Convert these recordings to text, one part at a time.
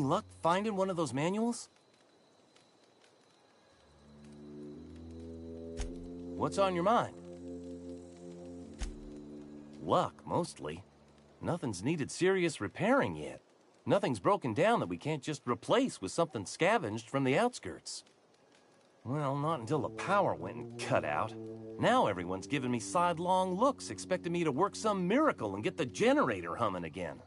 luck finding one of those manuals? What's on your mind? Luck, mostly. Nothing's needed serious repairing yet. Nothing's broken down that we can't just replace with something scavenged from the outskirts. Well, not until the power went and cut out. Now everyone's giving me sidelong looks, expecting me to work some miracle and get the generator humming again.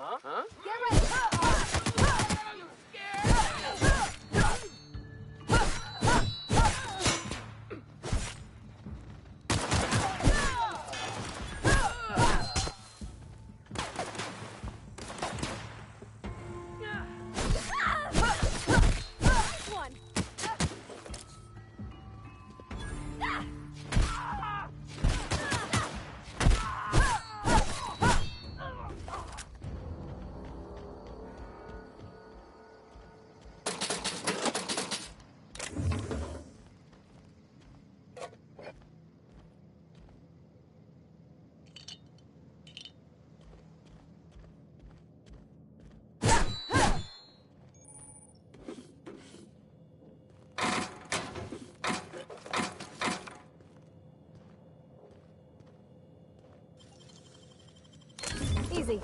Huh? Get ready! You scared? Nice one! Easy.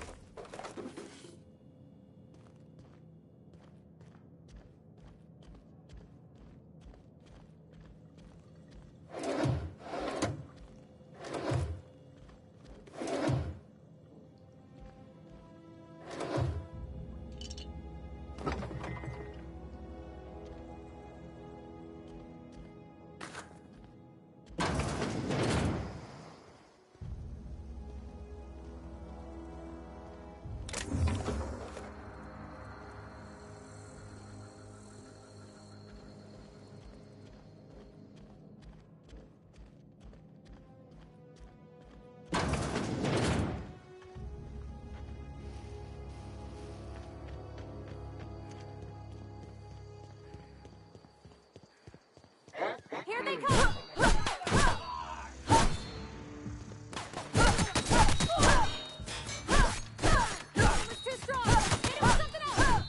Here they come! It's too strong! Hit it with something else!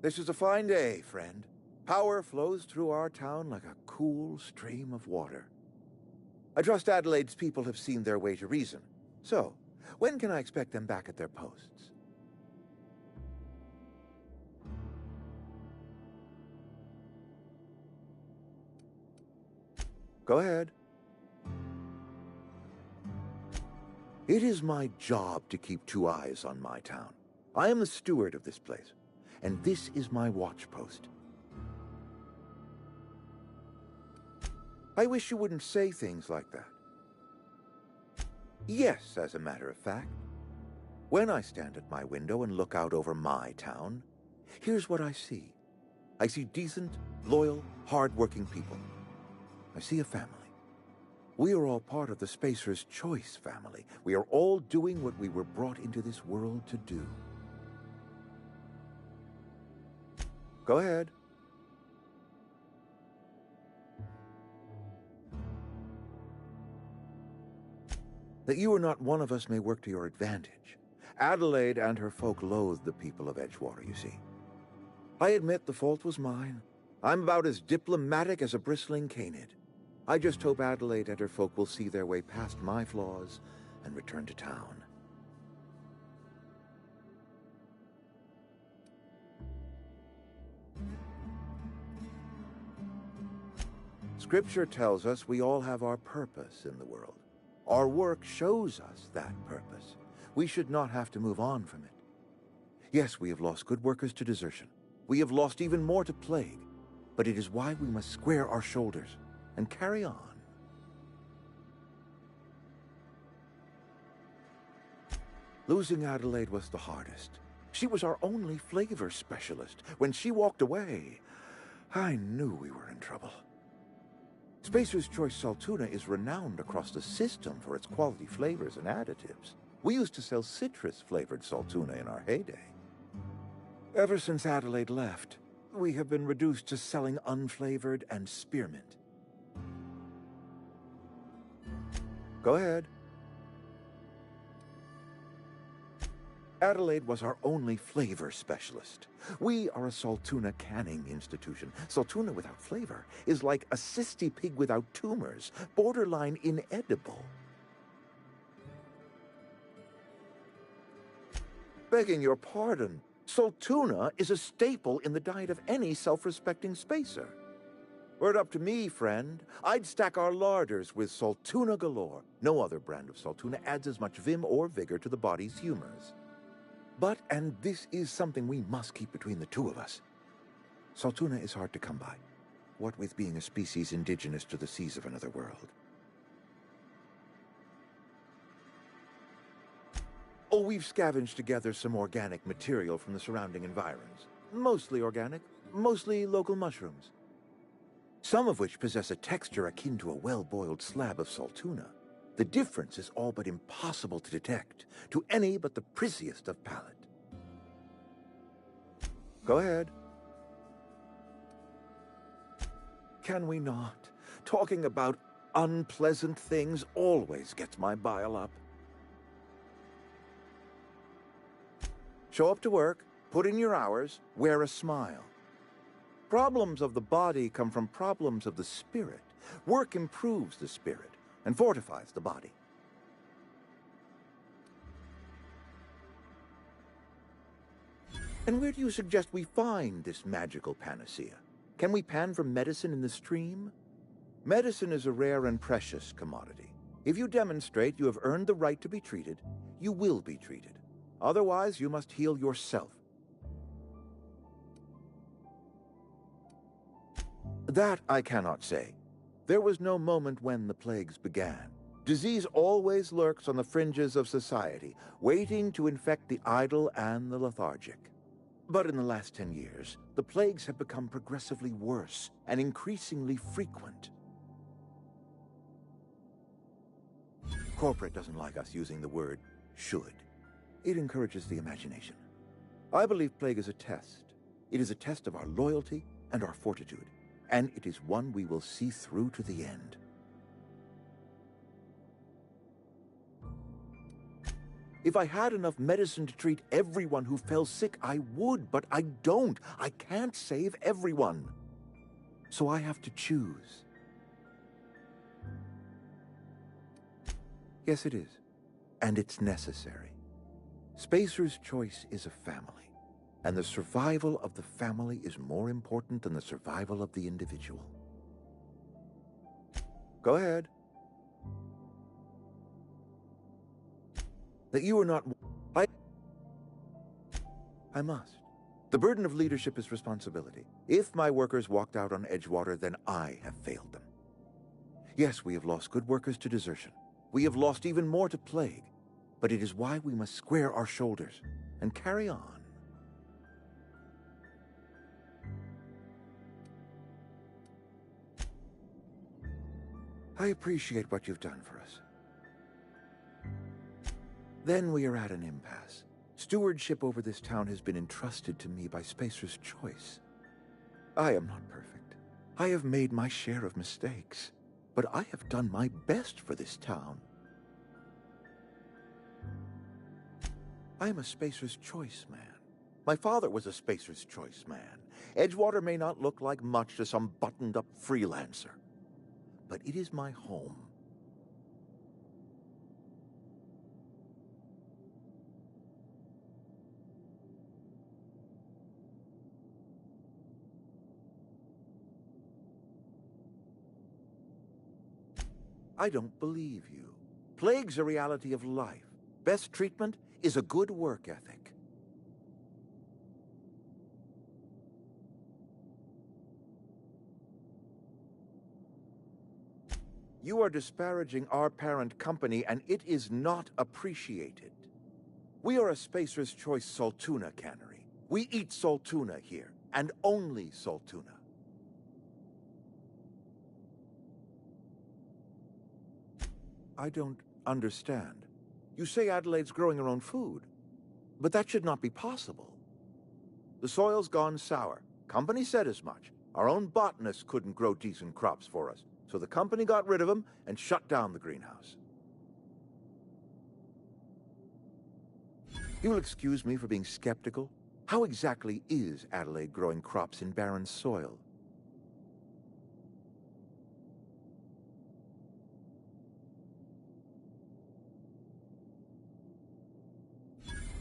This is a fine day, friend. Power flows through our town like a cool stream of water. I trust Adelaide's people have seen their way to reason. So, when can I expect them back at their posts? Go ahead. It is my job to keep two eyes on my town. I am the steward of this place, and this is my watch post. I wish you wouldn't say things like that. Yes, as a matter of fact. When I stand at my window and look out over my town, here's what I see. I see decent, loyal, hard-working people. I see a family. We are all part of the Spacer's Choice family. We are all doing what we were brought into this world to do. Go ahead. That you are not one of us may work to your advantage. Adelaide and her folk loathe the people of Edgewater, you see. I admit the fault was mine. I'm about as diplomatic as a bristling canid. I just hope Adelaide and her folk will see their way past my flaws and return to town. Scripture tells us we all have our purpose in the world. Our work shows us that purpose. We should not have to move on from it. Yes, we have lost good workers to desertion. We have lost even more to plague. But it is why we must square our shoulders and carry on. Losing Adelaide was the hardest. She was our only flavor specialist. When she walked away, I knew we were in trouble. Spacer's Choice Saltuna is renowned across the system for its quality flavors and additives. We used to sell citrus-flavored Saltuna in our heyday. Ever since Adelaide left, we have been reduced to selling unflavored and spearmint. Go ahead. Adelaide was our only flavor specialist. We are a Saltuna canning institution. Saltuna without flavor is like a cysty pig without tumors, borderline inedible. Begging your pardon, Saltuna is a staple in the diet of any self-respecting spacer. Were it up to me, friend, I'd stack our larders with Saltuna galore. No other brand of Saltuna adds as much vim or vigor to the body's humors. But, and this is something we must keep between the two of us, Saltuna is hard to come by, what with being a species indigenous to the seas of another world. Oh, we've scavenged together some organic material from the surrounding environs. Mostly organic, mostly local mushrooms. Some of which possess a texture akin to a well-boiled slab of Saltuna. The difference is all but impossible to detect to any but the prissiest of palate. Go ahead. Can we not? Talking about unpleasant things always gets my bile up. Show up to work, put in your hours, wear a smile. Problems of the body come from problems of the spirit. Work improves the spirit and fortifies the body. And where do you suggest we find this magical panacea? Can we pan for medicine in the stream? Medicine is a rare and precious commodity. If you demonstrate you have earned the right to be treated, you will be treated. Otherwise, you must heal yourself. That I cannot say. There was no moment when the plagues began. Disease always lurks on the fringes of society, waiting to infect the idle and the lethargic. But in the last 10 years, the plagues have become progressively worse and increasingly frequent. Corporate doesn't like us using the word should. It encourages the imagination. I believe plague is a test. It is a test of our loyalty and our fortitude, and it is one we will see through to the end. If I had enough medicine to treat everyone who fell sick, I would, but I don't. I can't save everyone. So I have to choose. Yes, it is. And it's necessary. Spacer's choice is a family. And the survival of the family is more important than the survival of the individual. Go ahead. That you are not... I must. The burden of leadership is responsibility. If my workers walked out on Edgewater, then I have failed them. Yes, we have lost good workers to desertion. We have lost even more to plague. But it is why we must square our shoulders and carry on. I appreciate what you've done for us. Then we are at an impasse. Stewardship over this town has been entrusted to me by Spacer's choice. I am not perfect. I have made my share of mistakes. But I have done my best for this town. I am a Spacer's Choice man. My father was a Spacer's Choice man. Edgewater may not look like much to some buttoned-up freelancer. But it is my home. I don't believe you. Plague's a reality of life. Best treatment is a good work ethic. You are disparaging our parent company, and it is not appreciated. We are a Spacer's Choice Saltuna cannery. We eat Saltuna here, and only Saltuna. I don't understand. You say Adelaide's growing her own food, but that should not be possible. The soil's gone sour. Company said as much. Our own botanists couldn't grow decent crops for us, so the company got rid of them and shut down the greenhouse. You'll excuse me for being skeptical. How exactly is Adelaide growing crops in barren soil?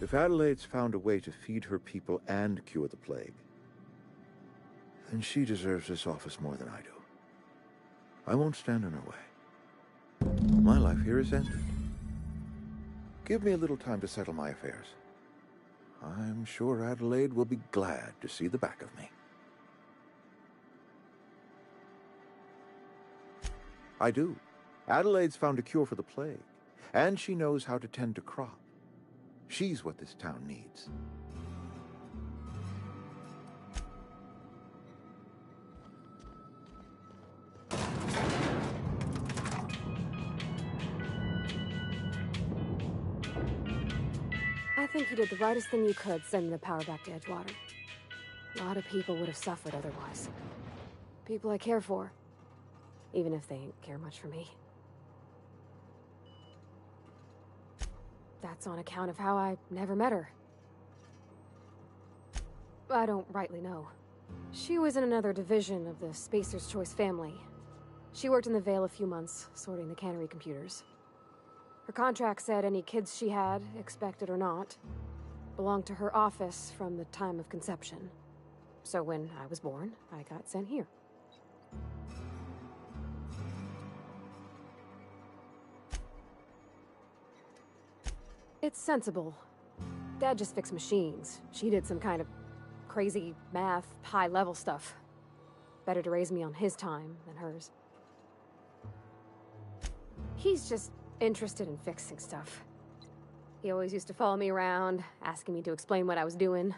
If Adelaide's found a way to feed her people and cure the plague, then she deserves this office more than I do. I won't stand in her way. My life here is ended. Give me a little time to settle my affairs. I'm sure Adelaide will be glad to see the back of me. I do. Adelaide's found a cure for the plague, and she knows how to tend to crop. She's what this town needs. I think you did the rightest thing you could sending the power back to Edgewater. A lot of people would have suffered otherwise. People I care for, even if they ain't care much for me. That's on account of how I never met her. I don't rightly know. She was in another division of the Spacer's Choice family. She worked in the Vale a few months, sorting the cannery computers. Her contract said any kids she had, expected or not, belonged to her office from the time of conception. So when I was born, I got sent here. It's sensible. Dad just fixed machines. She did some kind of crazy math, high-level stuff. Better to raise me on his time than hers. He's just interested in fixing stuff. He always used to follow me around, asking me to explain what I was doing.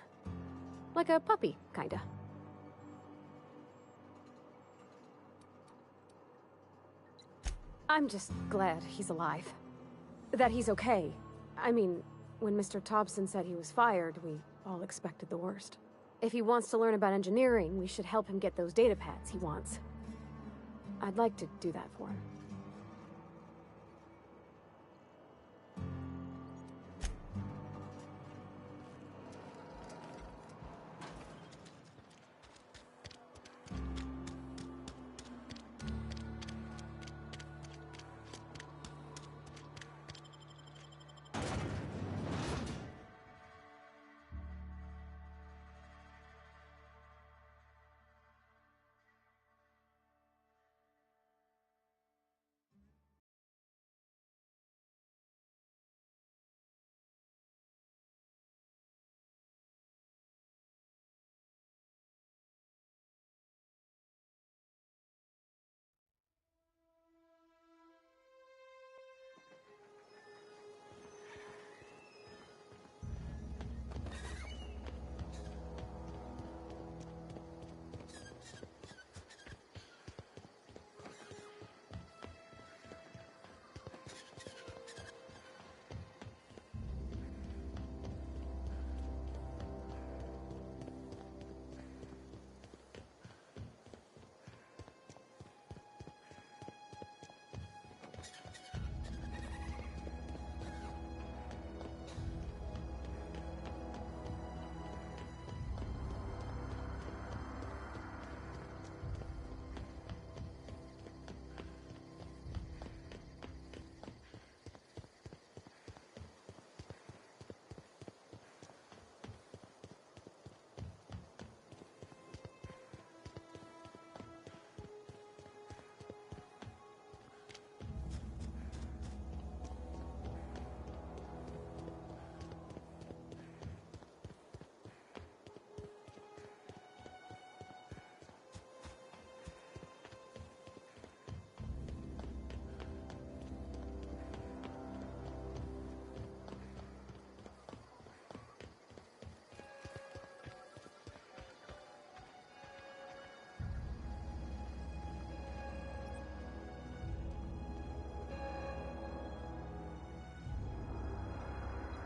Like a puppy, kinda. I'm just glad he's alive. That he's okay. I mean, when Mr. Thompson said he was fired, we all expected the worst. If he wants to learn about engineering, we should help him get those data pads he wants. I'd like to do that for him.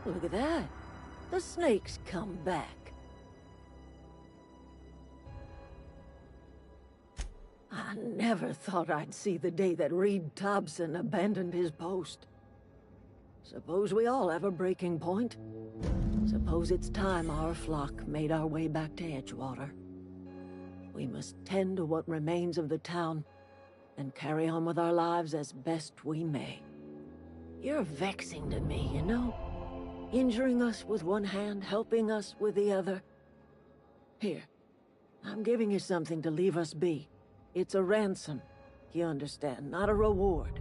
Look at that. The snake's come back. I never thought I'd see the day that Reed Thompson abandoned his post. Suppose we all have a breaking point. Suppose it's time our flock made our way back to Edgewater. We must tend to what remains of the town and carry on with our lives as best we may. You're vexing to me, you know? Injuring us with one hand, helping us with the other. Here, I'm giving you something to leave us be. It's a ransom, you understand, not a reward.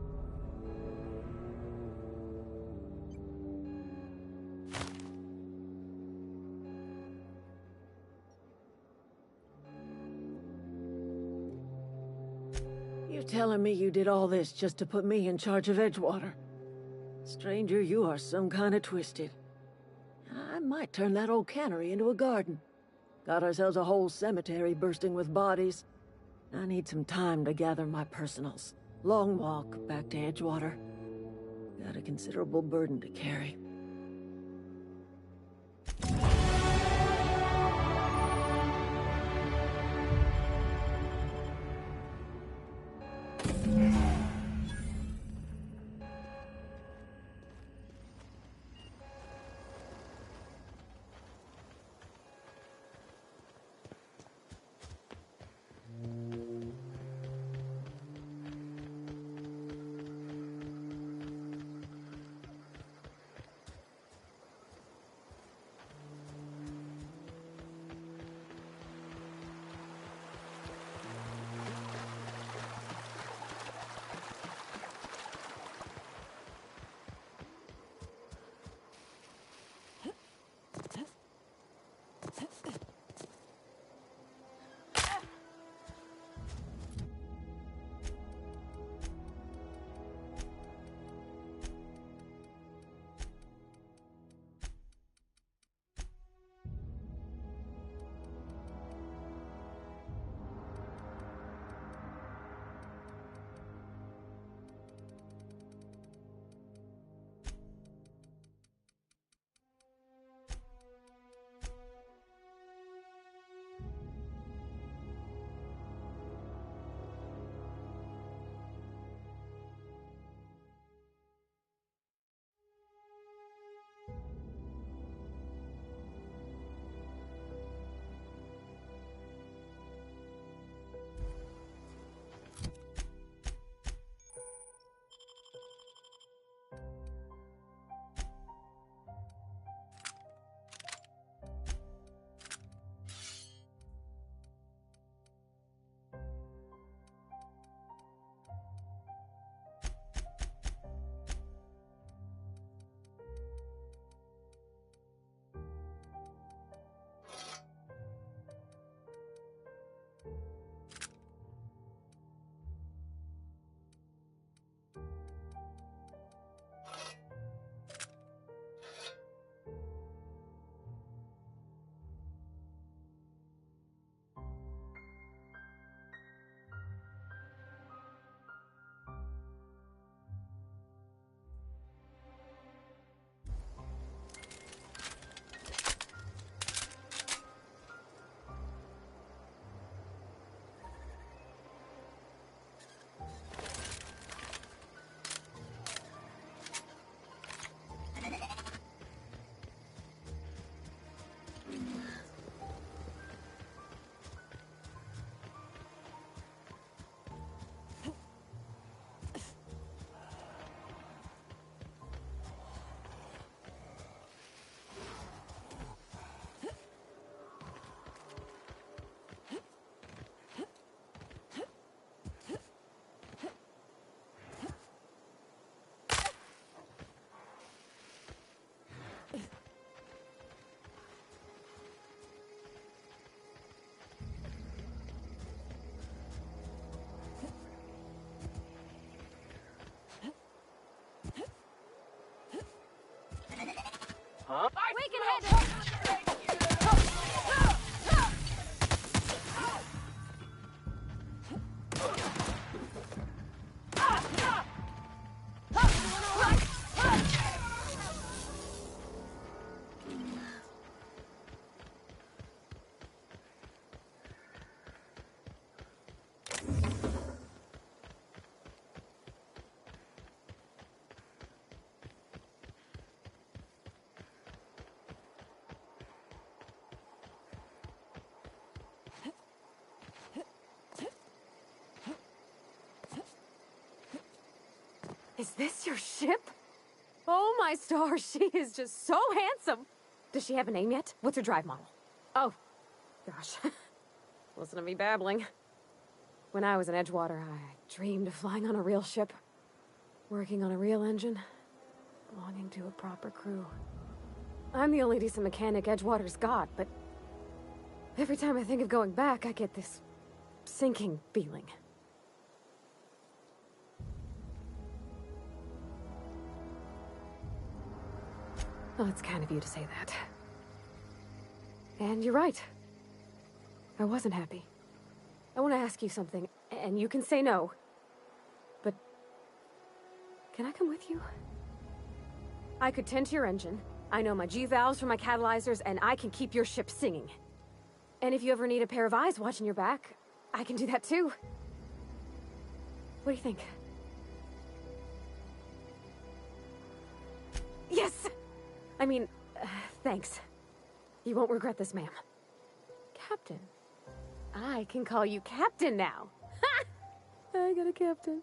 You're telling me you did all this just to put me in charge of Edgewater? Stranger, you are some kind of twisted. I might turn that old cannery into a garden. Got ourselves a whole cemetery bursting with bodies. I need some time to gather my personals. Long walk back to Edgewater. Got a considerable burden to carry. Huh? We can handle it! Is this your ship? Oh my stars, she is just so handsome. Does she have a name yet? What's her drive model? Oh, gosh. Listen to me babbling. When I was in Edgewater, I dreamed of flying on a real ship, working on a real engine, belonging to a proper crew. I'm the only decent mechanic Edgewater's got, but every time I think of going back, I get this sinking feeling. Well, it's kind of you to say that. And you're right. I wasn't happy. I want to ask you something, and you can say no. But can I come with you? I could tend to your engine. I know my G-valves from my catalyzers, and I can keep your ship singing. And if you ever need a pair of eyes watching your back, I can do that too. What do you think? Yes! I mean, thanks. You won't regret this, ma'am. Captain. I can call you Captain now. Ha! I got a captain.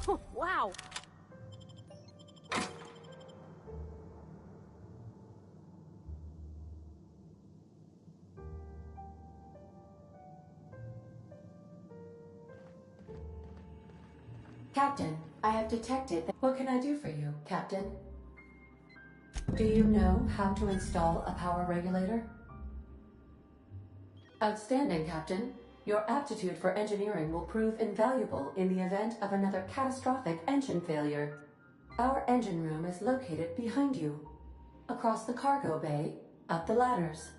Oh, wow. Captain, I have detected that. What can I do for you, Captain? Do you know how to install a power regulator? Outstanding, Captain. Your aptitude for engineering will prove invaluable in the event of another catastrophic engine failure. Our engine room is located behind you. Across the cargo bay, up the ladders.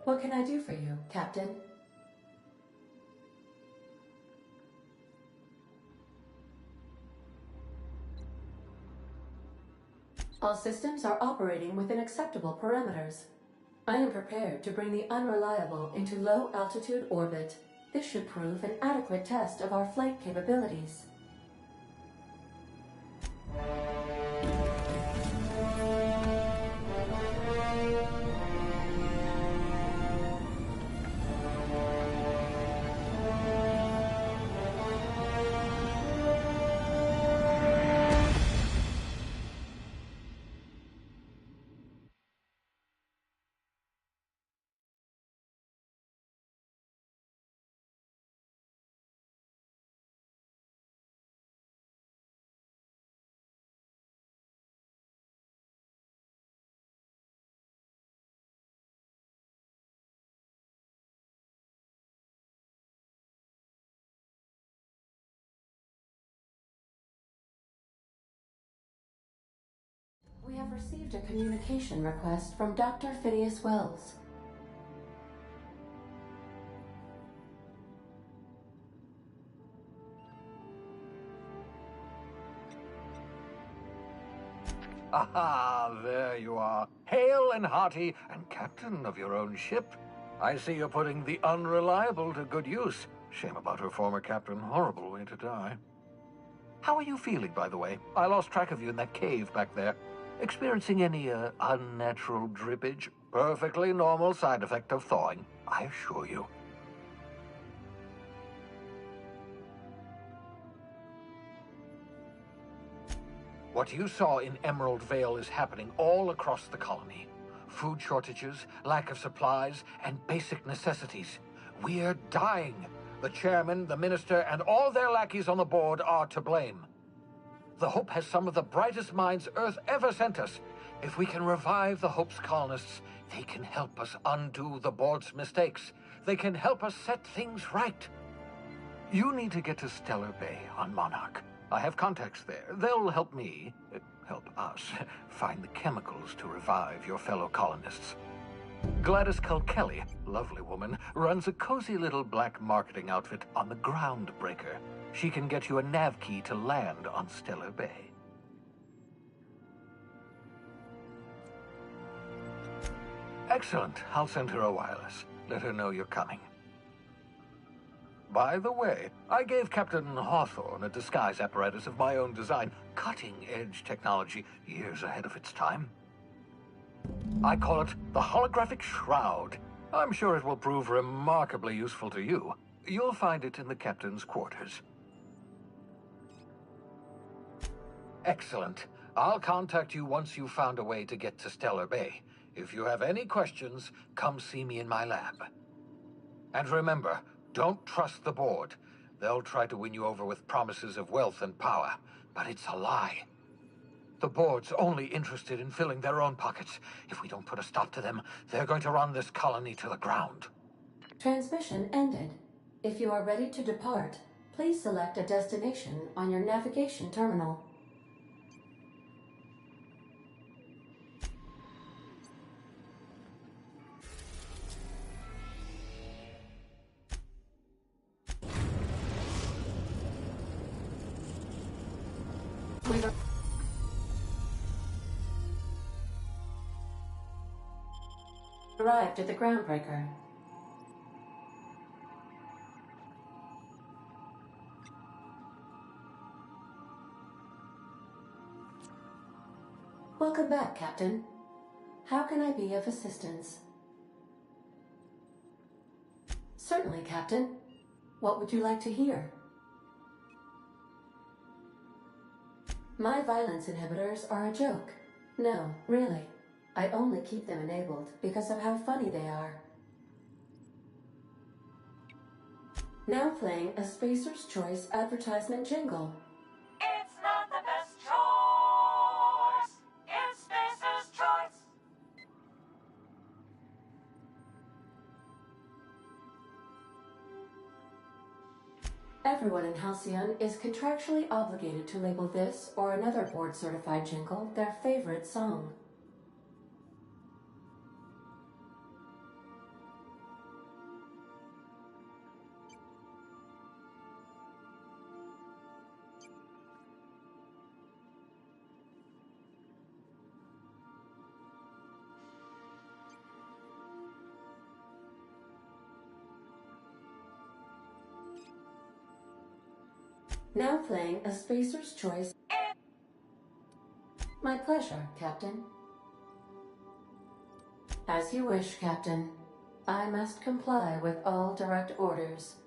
What can I do for you, Captain? All systems are operating within acceptable parameters. I am prepared to bring the Unreliable into low-altitude orbit. This should prove an adequate test of our flight capabilities. We have received a communication request from Dr. Phineas Wells. Aha, there you are. Hale and hearty, and captain of your own ship. I see you're putting the Unreliable to good use. Shame about her former captain. Horrible way to die. How are you feeling, by the way? I lost track of you in that cave back there. Experiencing any, unnatural drippage? Perfectly normal side effect of thawing, I assure you. What you saw in Emerald Vale is happening all across the colony. Food shortages, lack of supplies, and basic necessities. We're dying. The chairman, the minister, and all their lackeys on the board are to blame. The Hope has some of the brightest minds Earth ever sent us. If we can revive the Hope's colonists, they can help us undo the board's mistakes. They can help us set things right. You need to get to Stellar Bay on Monarch. I have contacts there. They'll help me, help us, find the chemicals to revive your fellow colonists. Gladys Kelly, lovely woman, runs a cozy little black marketing outfit on the Groundbreaker. She can get you a nav key to land on Stellar Bay. Excellent. I'll send her a wireless. Let her know you're coming. By the way, I gave Captain Hawthorne a disguise apparatus of my own design, cutting-edge technology, years ahead of its time. I call it the Holographic Shroud. I'm sure it will prove remarkably useful to you. You'll find it in the captain's quarters. Excellent. I'll contact you once you've found a way to get to Stellar Bay. If you have any questions, come see me in my lab. And remember, don't trust the board. They'll try to win you over with promises of wealth and power, but it's a lie. The board's only interested in filling their own pockets. If we don't put a stop to them, they're going to run this colony to the ground. Transmission ended. If you are ready to depart, please select a destination on your navigation terminal. We've arrived at the Groundbreaker. Welcome back, Captain. How can I be of assistance? Certainly, Captain. What would you like to hear? My violence inhibitors are a joke. No, really. I only keep them enabled because of how funny they are. Now playing a Spacer's Choice advertisement jingle. It's not the best choice. It's Spacer's choice. Everyone in Halcyon is contractually obligated to label this or another board-certified jingle their favorite song. Now playing a Spacer's Choice. My pleasure, Captain. As you wish, Captain. I must comply with all direct orders.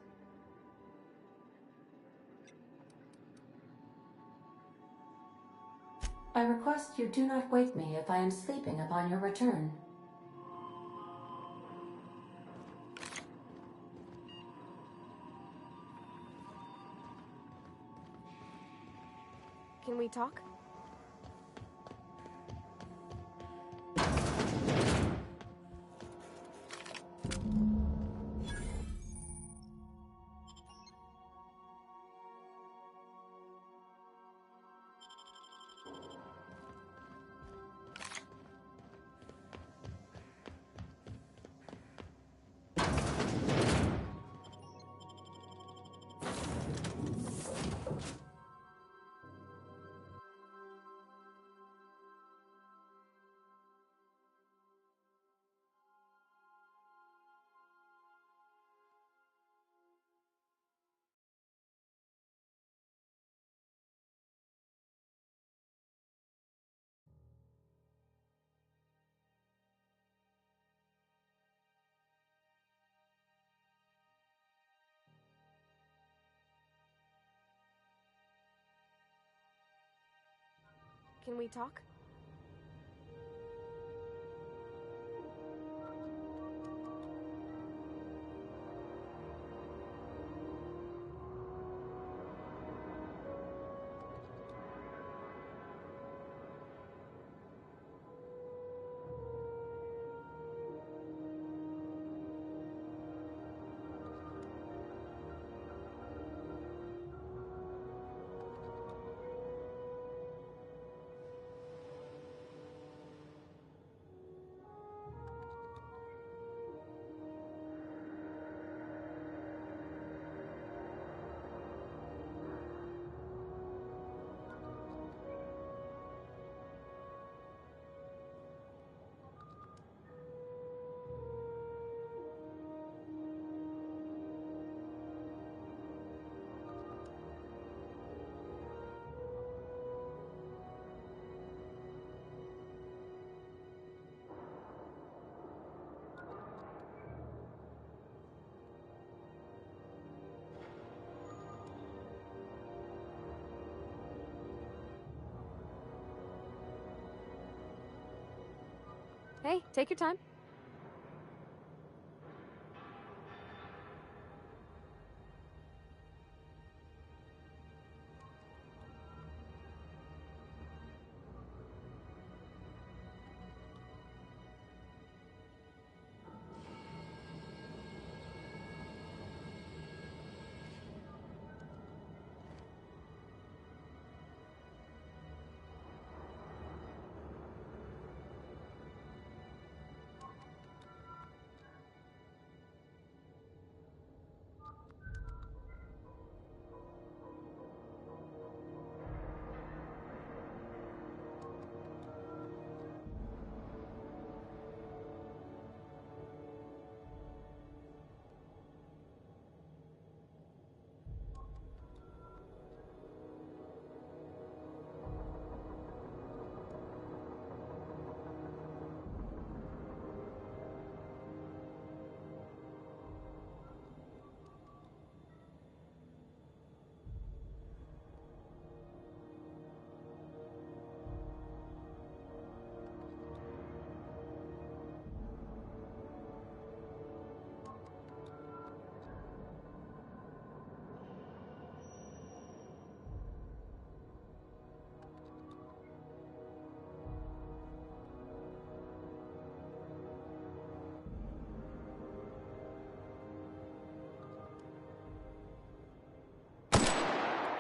I request you do not wake me if I am sleeping upon your return. Can we talk? Can we talk? Hey, take your time.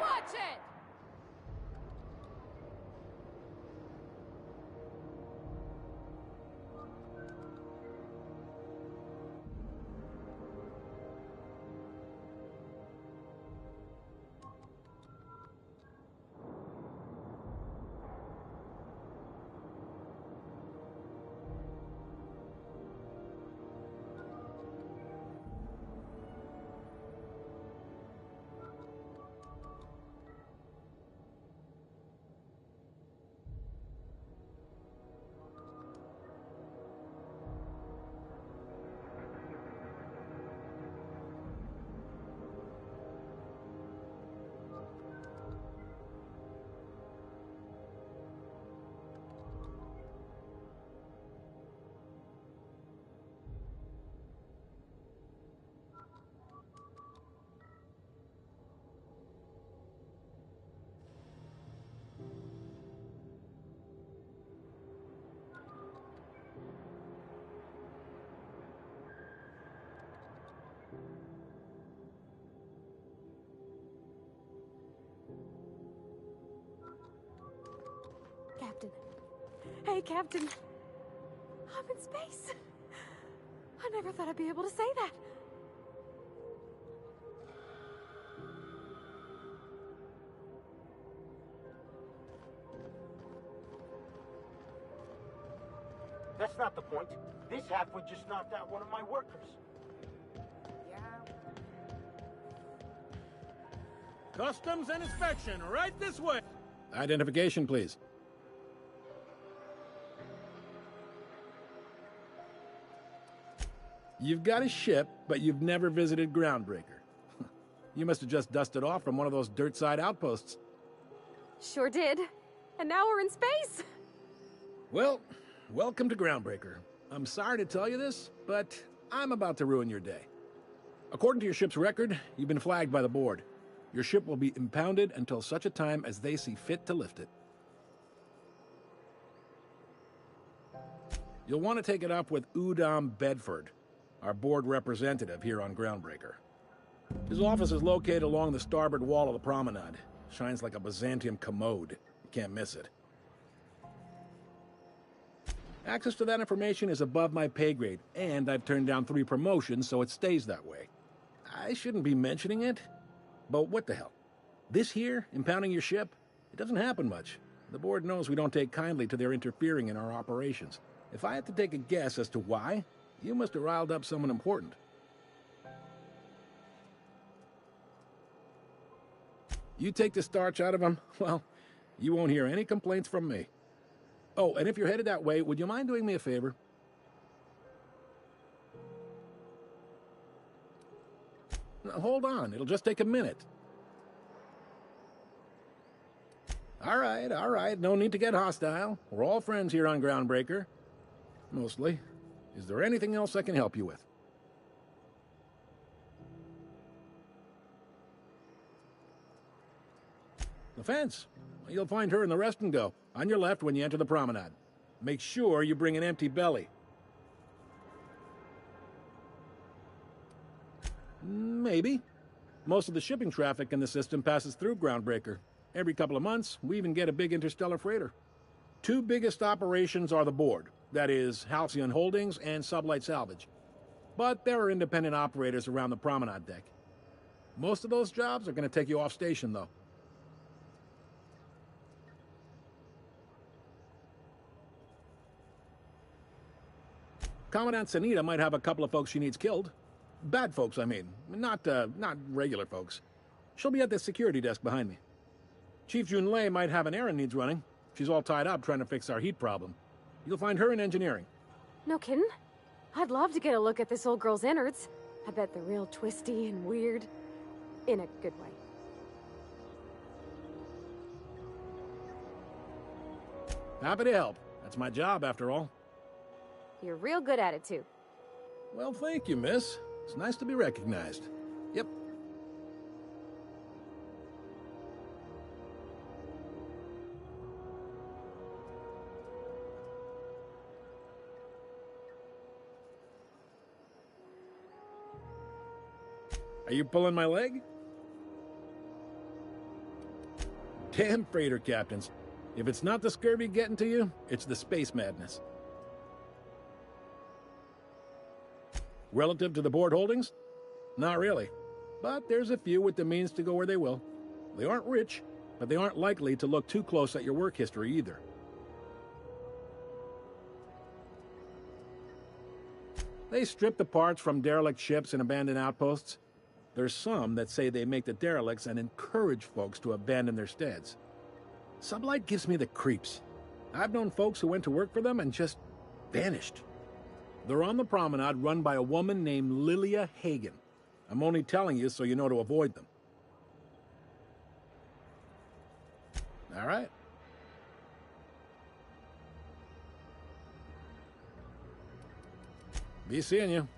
Watch it! Captain. Hey, Captain. I'm in space. I never thought I'd be able to say that. That's not the point. This halfwit just knocked out one of my workers. Customs and inspection, right this way. Identification, please. You've got a ship, but you've never visited Groundbreaker. You must have just dusted off from one of those dirt-side outposts. Sure did. And now we're in space. Well, welcome to Groundbreaker. I'm sorry to tell you this, but I'm about to ruin your day. According to your ship's record, you've been flagged by the board. Your ship will be impounded until such a time as they see fit to lift it. You'll want to take it up with Udom Bedford, our board representative here on Groundbreaker. His office is located along the starboard wall of the promenade. Shines like a Byzantium commode. You can't miss it. Access to that information is above my pay grade, and I've turned down 3 promotions, so it stays that way. I shouldn't be mentioning it, but what the hell? This here, impounding your ship, it doesn't happen much. The board knows we don't take kindly to their interfering in our operations. If I had to take a guess as to why, you must have riled up someone important. You take the starch out of them, well, you won't hear any complaints from me. Oh, and if you're headed that way, would you mind doing me a favor? Now, hold on, it'll just take a minute. All right, no need to get hostile. We're all friends here on Groundbreaker. mostly. Is there anything else I can help you with? The fence. You'll find her in the rest and go, on your left when you enter the promenade. Make sure you bring an empty belly. Maybe. Most of the shipping traffic in the system passes through Groundbreaker. Every couple of months, we even get a big interstellar freighter. Two biggest operations are the board. That is, Halcyon Holdings and Sublight Salvage. But there are independent operators around the promenade deck. Most of those jobs are going to take you off station, though. Commandant Sanita might have a couple of folks she needs killed. Bad folks, I mean. Not regular folks. She'll be at the security desk behind me. Chief Junlei might have an errand needs running. She's all tied up trying to fix our heat problem. You'll find her in engineering. No kidding? I'd love to get a look at this old girl's innards. I bet they're real twisty and weird. In a good way. Happy to help. That's my job, after all. You're real good at it, too. Well, thank you, miss. It's nice to be recognized. Yep. Are you pulling my leg? Damn freighter captains. If it's not the scurvy getting to you, it's the space madness. Relative to the board holdings? Not really. But there's a few with the means to go where they will. They aren't rich, but they aren't likely to look too close at your work history either. They strip the parts from derelict ships and abandoned outposts. There's some that say they make the derelicts and encourage folks to abandon their steads. Sublight gives me the creeps. I've known folks who went to work for them and just vanished. They're on the promenade run by a woman named Lilia Hagen. I'm only telling you so you know to avoid them. All right. Be seeing you.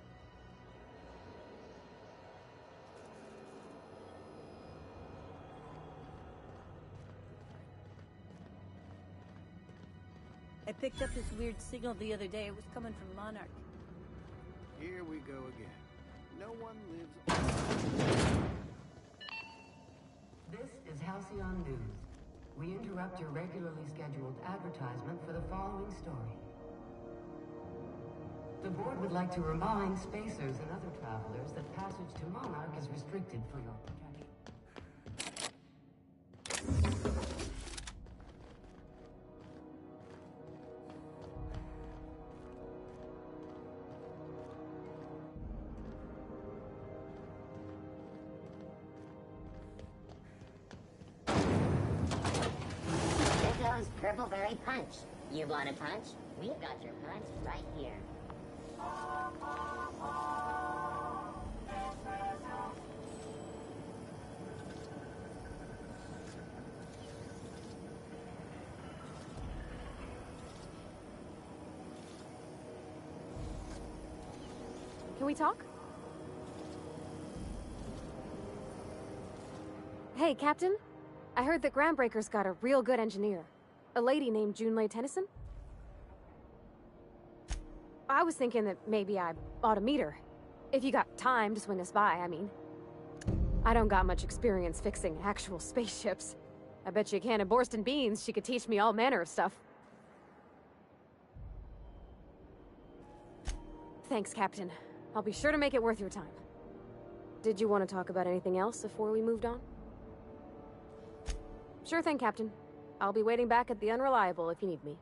I picked up this weird signal the other day. It was coming from Monarch. Here we go again. No one lives. This is Halcyon News. We interrupt your regularly scheduled advertisement for the following story. The board would like to remind spacers and other travelers that passage to Monarch is restricted for your protection. Purpleberry Punch. You want a punch? We've got your punch right here. Can we talk? Hey, Captain. I heard that Groundbreaker's got a real good engineer. A lady named Junlei Tennyson? I was thinking that maybe I ought to meet her. If you got time to swing us by, I mean. I don't got much experience fixing actual spaceships. I bet you a can of Borston beans she could teach me all manner of stuff. Thanks, Captain. I'll be sure to make it worth your time. Did you want to talk about anything else before we moved on? Sure thing, Captain. I'll be waiting back at the Unreliable if you need me.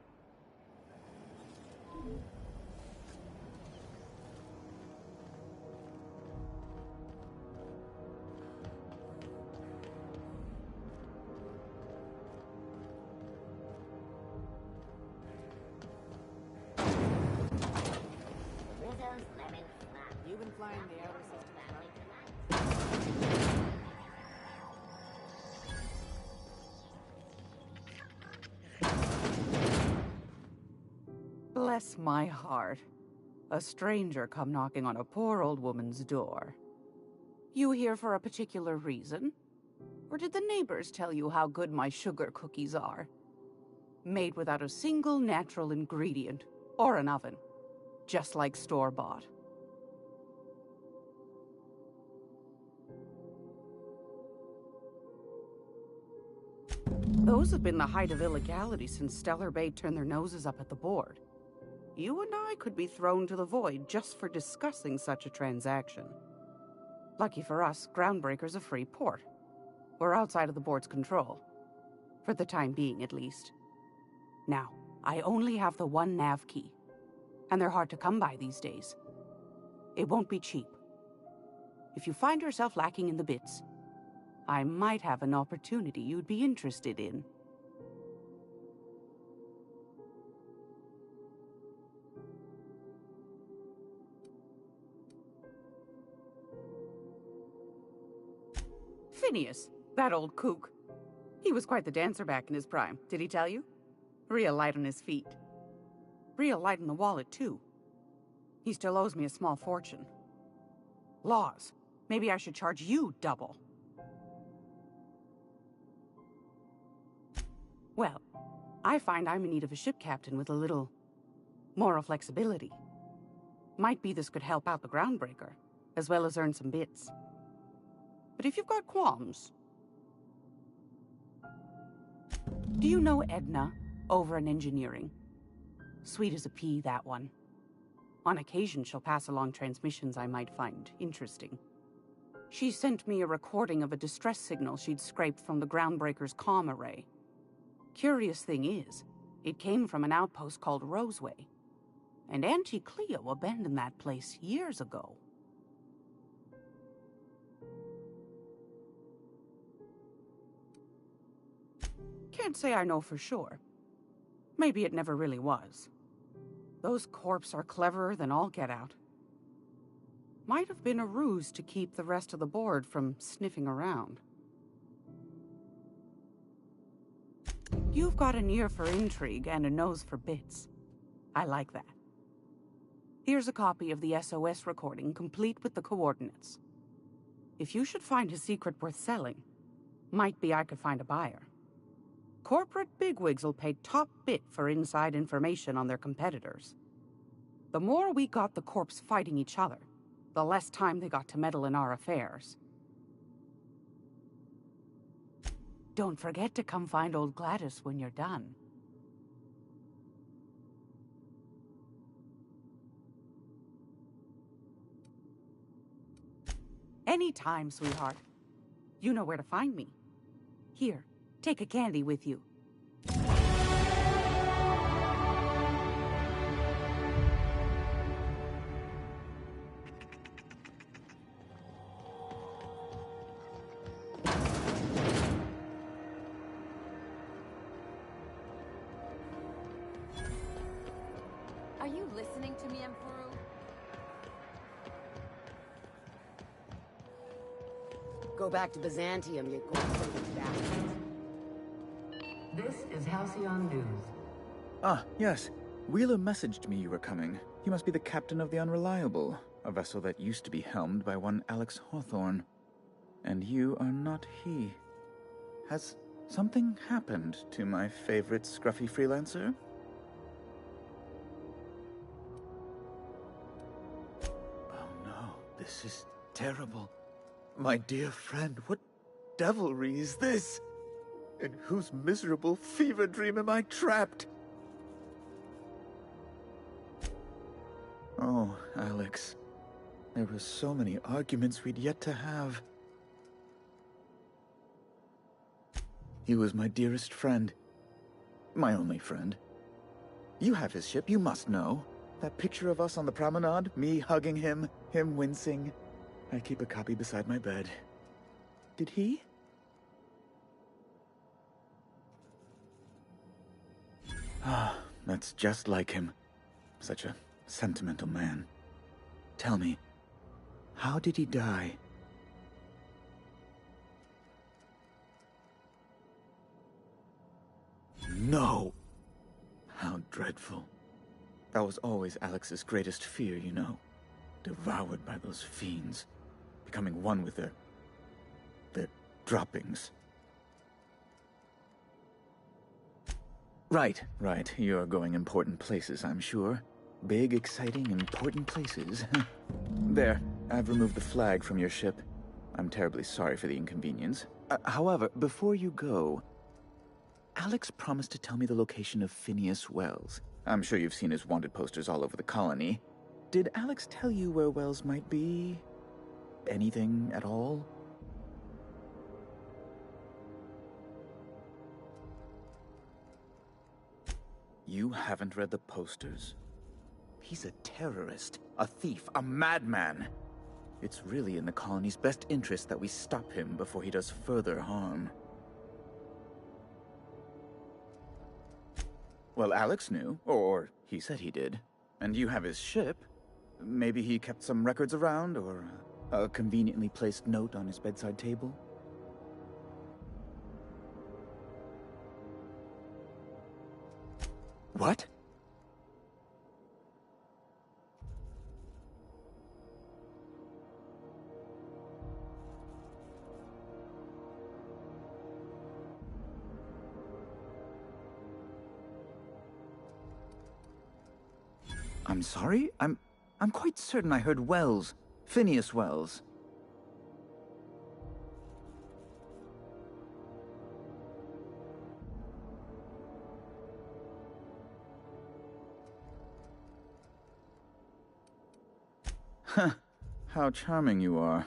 You've been flying the outer system, right? Bless my heart. A stranger come knocking on a poor old woman's door. You here for a particular reason? Or did the neighbors tell you how good my sugar cookies are? Made without a single natural ingredient, or an oven. Just like store-bought. Those have been the height of illegality since Stellar Bay turned their noses up at the board. You and I could be thrown to the void just for discussing such a transaction. Lucky for us, Groundbreaker's a free port. We're outside of the board's control. For the time being, at least. Now, I only have the one nav key. And they're hard to come by these days. It won't be cheap. If you find yourself lacking in the bits, I might have an opportunity you'd be interested in. Phineas, that old kook. He was quite the dancer back in his prime, did he tell you? Real light on his feet. Real light in the wallet, too. He still owes me a small fortune. Laws. Maybe I should charge you double. Well, I find I'm in need of a ship captain with a little moral flexibility. Might be this could help out the Groundbreaker, as well as earn some bits. But if you've got qualms... Do you know Edna, over in engineering? Sweet as a pea, that one. On occasion, she'll pass along transmissions I might find interesting. She sent me a recording of a distress signal she'd scraped from the Groundbreaker's comm array. Curious thing is, it came from an outpost called Roseway. And Auntie Cleo abandoned that place years ago. Can't say I know for sure. Maybe it never really was. Those corps are cleverer than all get out. Might have been a ruse to keep the rest of the board from sniffing around. You've got an ear for intrigue and a nose for bits. I like that. Here's a copy of the SOS recording, complete with the coordinates. If you should find a secret worth selling, might be I could find a buyer. Corporate bigwigs will pay top bit for inside information on their competitors. The more we got the corps fighting each other, the less time they got to meddle in our affairs. Don't forget to come find old Gladys when you're done. Anytime, sweetheart. You know where to find me. Here, take a candy with you. Are you listening to me, Emperor? Go back to Byzantium, you gold-plated bastards. This is Halcyon News. Ah, yes. Wheeler messaged me you were coming. He must be the captain of the Unreliable, a vessel that used to be helmed by one Alex Hawthorne. And you are not he. Has something happened to my favorite scruffy freelancer? Oh no, this is terrible. My dear friend, what devilry is this? In whose miserable fever dream am I trapped? Oh, Alex. There were so many arguments we'd yet to have. He was my dearest friend. My only friend. You have his ship, you must know. That picture of us on the promenade, me hugging him, him wincing. I keep a copy beside my bed. Did he? Ah, that's just like him. Such a sentimental man. Tell me, how did he die? No! How dreadful. That was always Alex's greatest fear, you know. Devoured by those fiends. Becoming one with their droppings. Right. You're going important places, I'm sure. Big, exciting, important places. There, I've removed the flag from your ship. I'm terribly sorry for the inconvenience. However, before you go, Alex promised to tell me the location of Phineas Wells. I'm sure you've seen his wanted posters all over the colony. Did Alex tell you where Wells might be? Anything at all? You haven't read the posters? He's a terrorist, a thief, a madman. It's really in the colony's best interest that we stop him before he does further harm. Well, Alex knew, or he said he did. And you have his ship. Maybe he kept some records around, or a conveniently placed note on his bedside table? What? I'm sorry? I'm quite certain I heard Wells. Phineas Wells. Huh. How charming you are.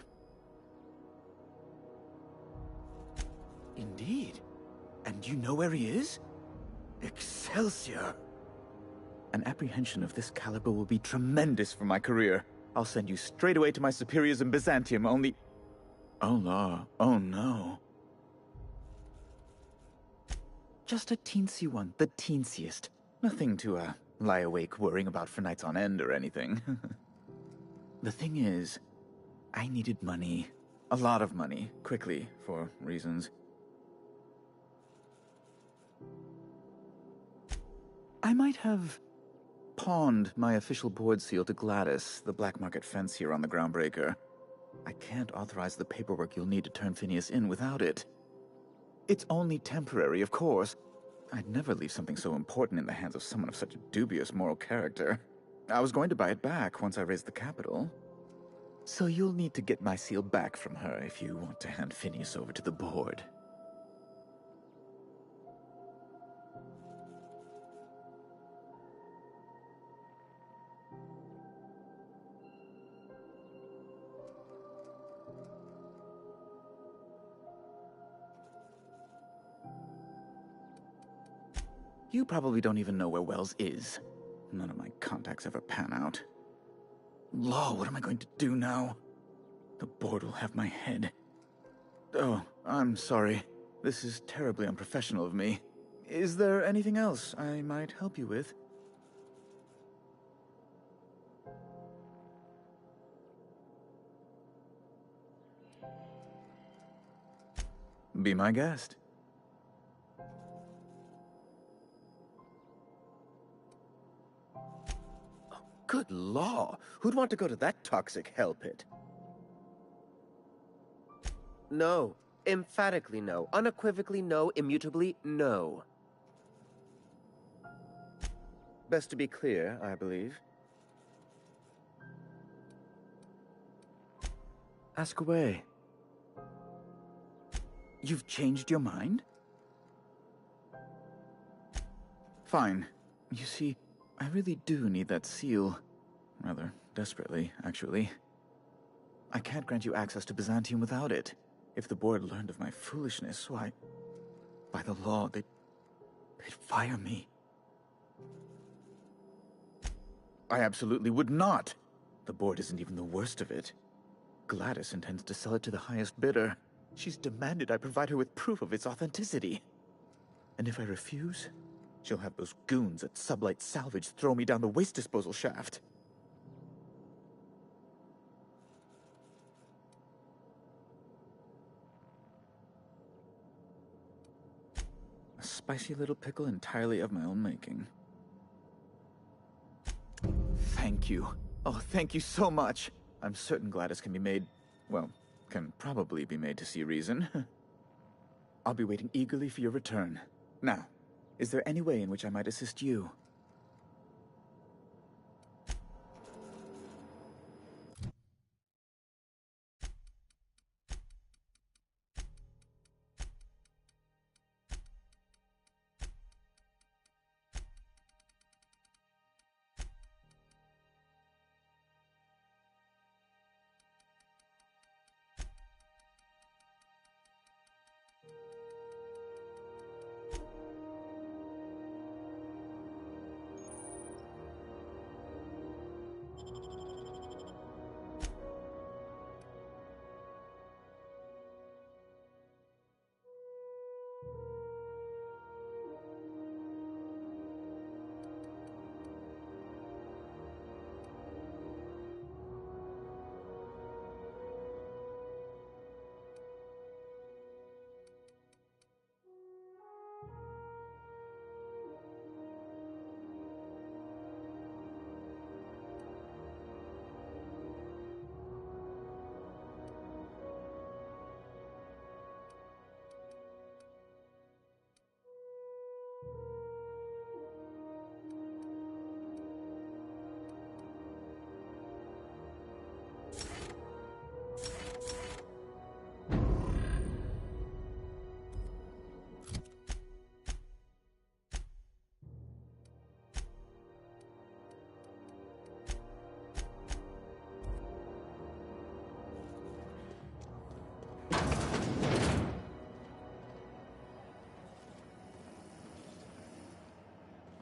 Indeed. And you know where he is? Excelsior! An apprehension of this caliber will be tremendous for my career. I'll send you straight away to my superiors in Byzantium, only... Oh, la. Oh, no. Just a teensy one, the teensiest. Nothing to, lie awake worrying about for nights on end or anything. The thing is, I needed money. A lot of money, quickly, for reasons. I might have pawned my official board seal to Gladys, the black market fence here on the Groundbreaker. I can't authorize the paperwork you'll need to turn Phineas in without it. It's only temporary, of course. I'd never leave something so important in the hands of someone of such dubious moral character. I was going to buy it back once I raised the capital. So you'll need to get my seal back from her if you want to hand Phineas over to the board. You probably don't even know where Wells is. None of my contacts ever pan out. Law, what am I going to do now? The board will have my head. Oh, I'm sorry. This is terribly unprofessional of me. Is there anything else I might help you with? Be my guest. Good law! Who'd want to go to that toxic hell pit? No. Emphatically no. Unequivocally no. Immutably no. Best to be clear, I believe. Ask away. You've changed your mind? Fine. You see, I really do need that seal. Rather desperately, actually. I can't grant you access to Byzantium without it. If the board learned of my foolishness, why... by the law, they'd fire me. I absolutely would not! The board isn't even the worst of it. Gladys intends to sell it to the highest bidder. She's demanded I provide her with proof of its authenticity. And if I refuse, she'll have those goons at Sublight Salvage throw me down the waste disposal shaft. A spicy little pickle entirely of my own making. thank you. Oh, thank you so much. I'm certain Gladys can be made, well, can probably be made to see reason. I'll be waiting eagerly for your return. Now, is there any way in which I might assist you?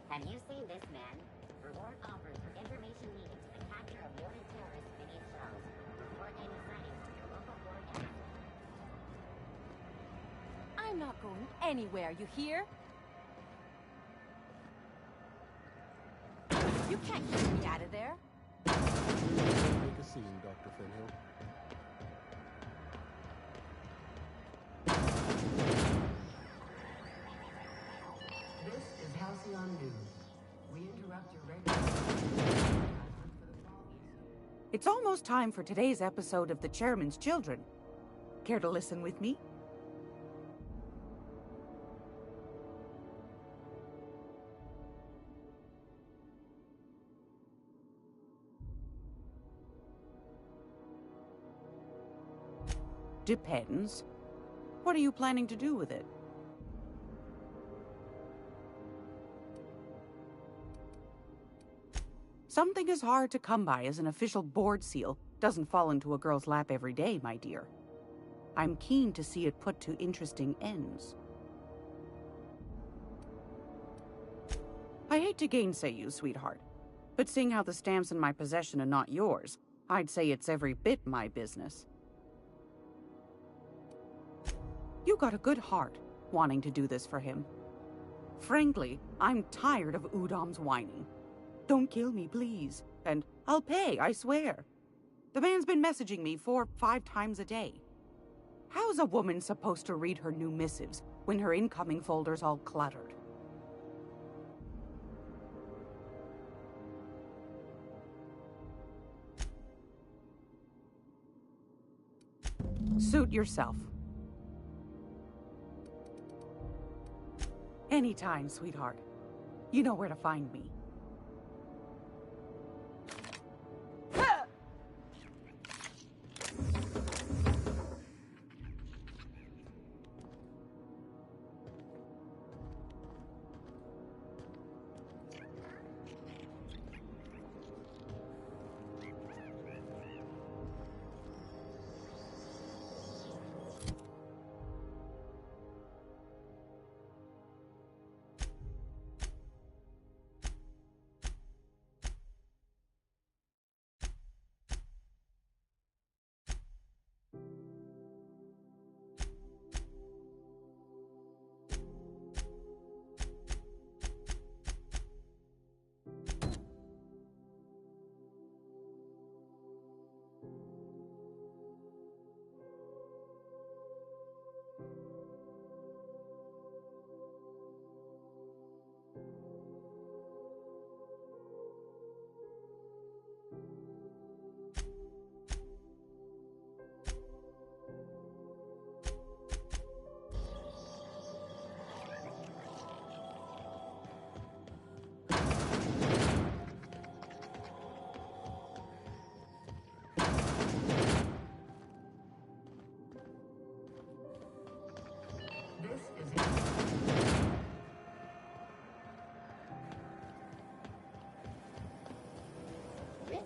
Have you seen this man? Reward offers for information leading to the capture of wanted terrorists in his cells. Report any sightings to your local board and... I'm not going anywhere, you hear? You can't keep me out of there. Make a scene, Dr. Finhill. This is Halcyon News. We interrupt your regular... It's almost time for today's episode of The Chairman's Children. Care to listen with me? Depends. What are you planning to do with it? Something as hard to come by as an official board seal doesn't fall into a girl's lap every day, my dear. I'm keen to see it put to interesting ends. I hate to gainsay you, sweetheart, but seeing how the stamp's in my possession and not yours, I'd say it's every bit my business. You got a good heart, wanting to do this for him. Frankly, I'm tired of Udom's whining. Don't kill me, please. And I'll pay, I swear. The man's been messaging me 4 or 5 times a day. How's a woman supposed to read her new missives when her incoming folder's all cluttered? Suit yourself. Anytime, sweetheart. You know where to find me.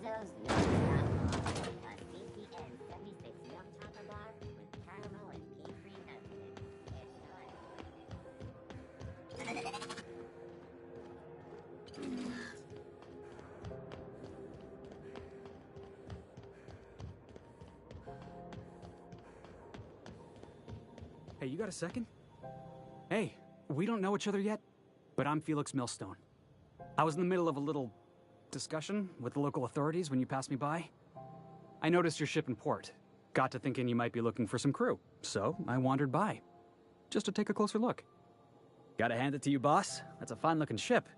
Bezos, no, it's not wrong. A CCN 76 milk chocolate bar with caramel and pea-free nuts in it. It's Hey, you got a second? Hey, we don't know each other yet, but I'm Felix Millstone. I was in the middle of a little discussion with the local authorities when you passed me by. I noticed your ship in port. Got to thinking you might be looking for some crew, so I wandered by. Just to take a closer look. Gotta hand it to you, boss. That's a fine-looking ship.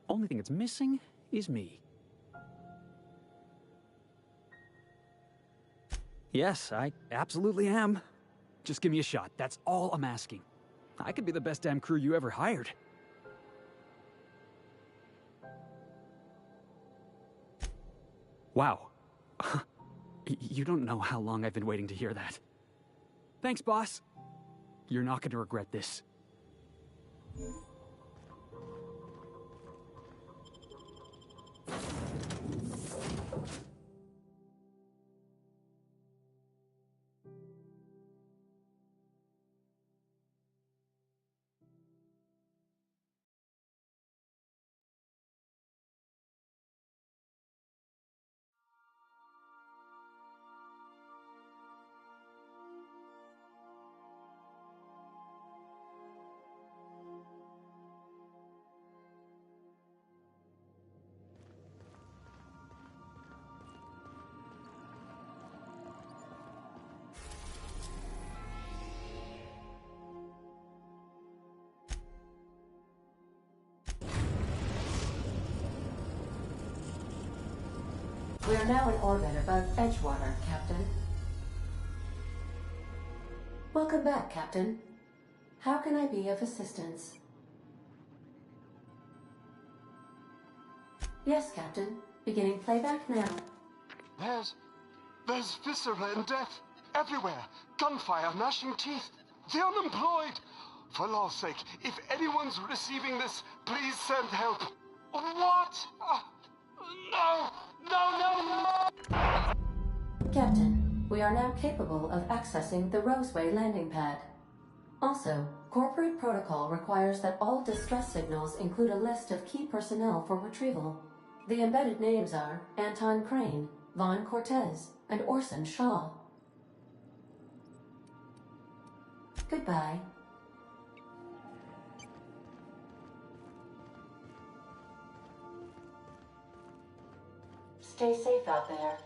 Only thing it's missing is me. Yes, I absolutely am. Just give me a shot. That's all I'm asking. I could be the best damn crew you ever hired. Wow. You don't know how long I've been waiting to hear that. Thanks, boss. You're not going to regret this. We are now in orbit above Edgewater, Captain. Welcome back, Captain. How can I be of assistance? Yes, Captain. Beginning playback now. There's viscera and death everywhere. Gunfire, gnashing teeth. The unemployed. For law's sake, if anyone's receiving this, please send help. What? No! No, no, no! Captain, we are now capable of accessing the Roseway landing pad. Also, corporate protocol requires that all distress signals include a list of key personnel for retrieval. The embedded names are Anton Crane, Vaughn Cortez, and Orson Shaw. Goodbye. Stay safe out there.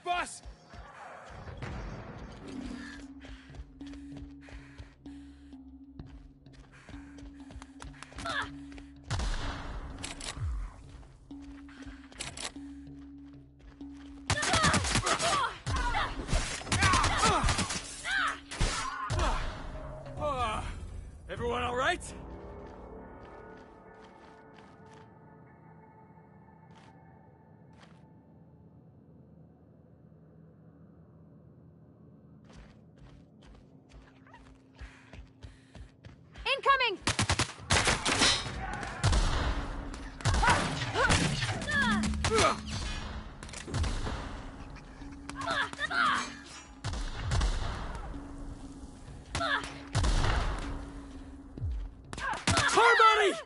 boss! Everyone all right? Incoming! Harmony!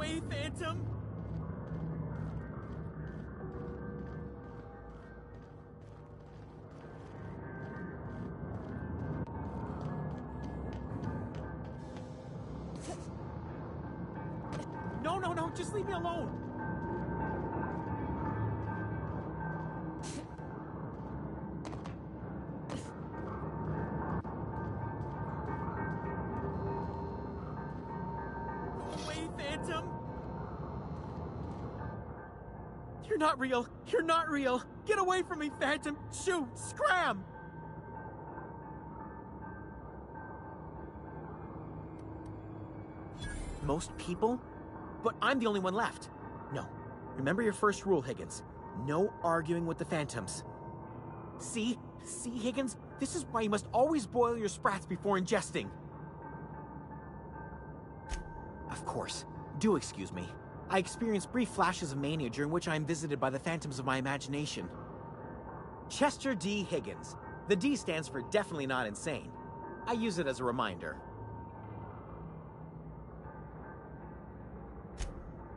away, Phantom! No, just leave me alone! Go away, Phantom! You're not real! You're not real! Get away from me, Phantom! Shoot! Scram! Most people? But I'm the only one left. No. Remember your first rule, Higgins. No arguing with the Phantoms. See? See, Higgins? This is why you must always boil your sprats before ingesting. Of course. Do excuse me. I experience brief flashes of mania during which I am visited by the phantoms of my imagination. Chester D. Higgins. The D stands for definitely not insane. I use it as a reminder.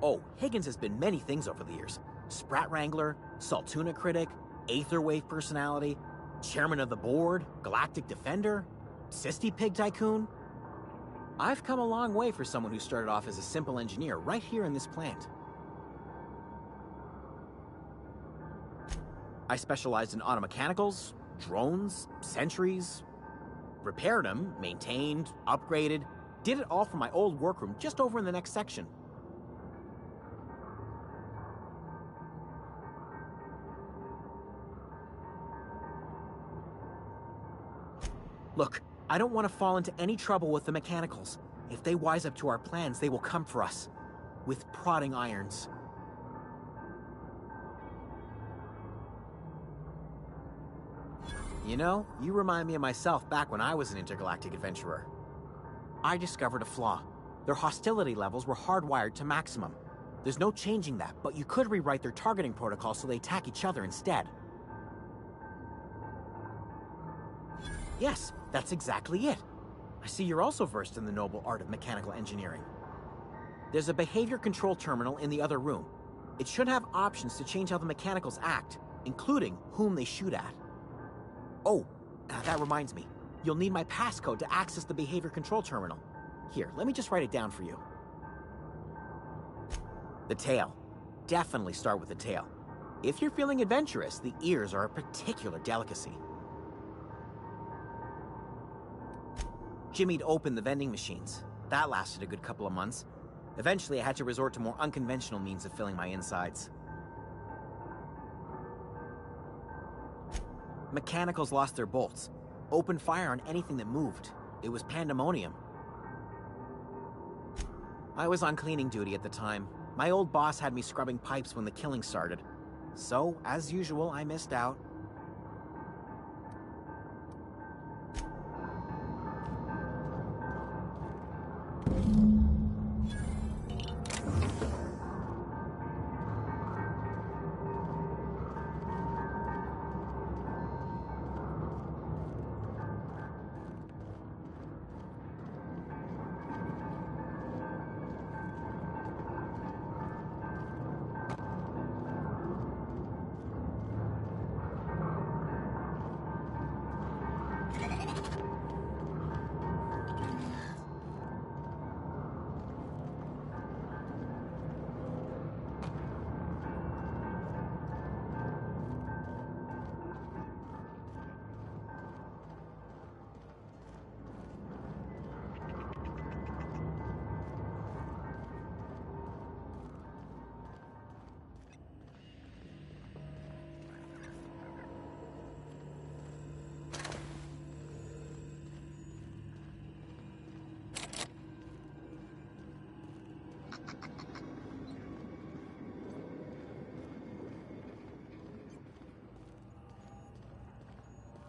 Oh, Higgins has been many things over the years. Sprat Wrangler, Saltuna Critic, Aetherwave Personality, Chairman of the Board, Galactic Defender, Sisty Pig Tycoon. I've come a long way for someone who started off as a simple engineer right here in this plant. I specialized in automechanicals, drones, sentries, repaired them, maintained, upgraded, did it all from my old workroom just over in the next section. Look, I don't want to fall into any trouble with the mechanicals. If they wise up to our plans, they will come for us. With prodding irons. You know, you remind me of myself back when I was an intergalactic adventurer. I discovered a flaw. Their hostility levels were hardwired to maximum. There's no changing that, but you could rewrite their targeting protocol so they attack each other instead. Yes, that's exactly it. I see you're also versed in the noble art of mechanical engineering. There's a behavior control terminal in the other room. It should have options to change how the mechanicals act, including whom they shoot at. Oh, that reminds me. You'll need my passcode to access the behavior control terminal. Here, let me just write it down for you. The tail. Definitely start with the tail. If you're feeling adventurous, the ears are a particular delicacy. Jimmy'd opened the vending machines. That lasted a good couple of months. Eventually, I had to resort to more unconventional means of filling my insides. Mechanicals lost their bolts. Opened fire on anything that moved. It was pandemonium. I was on cleaning duty at the time. My old boss had me scrubbing pipes when the killing started. So, as usual, I missed out.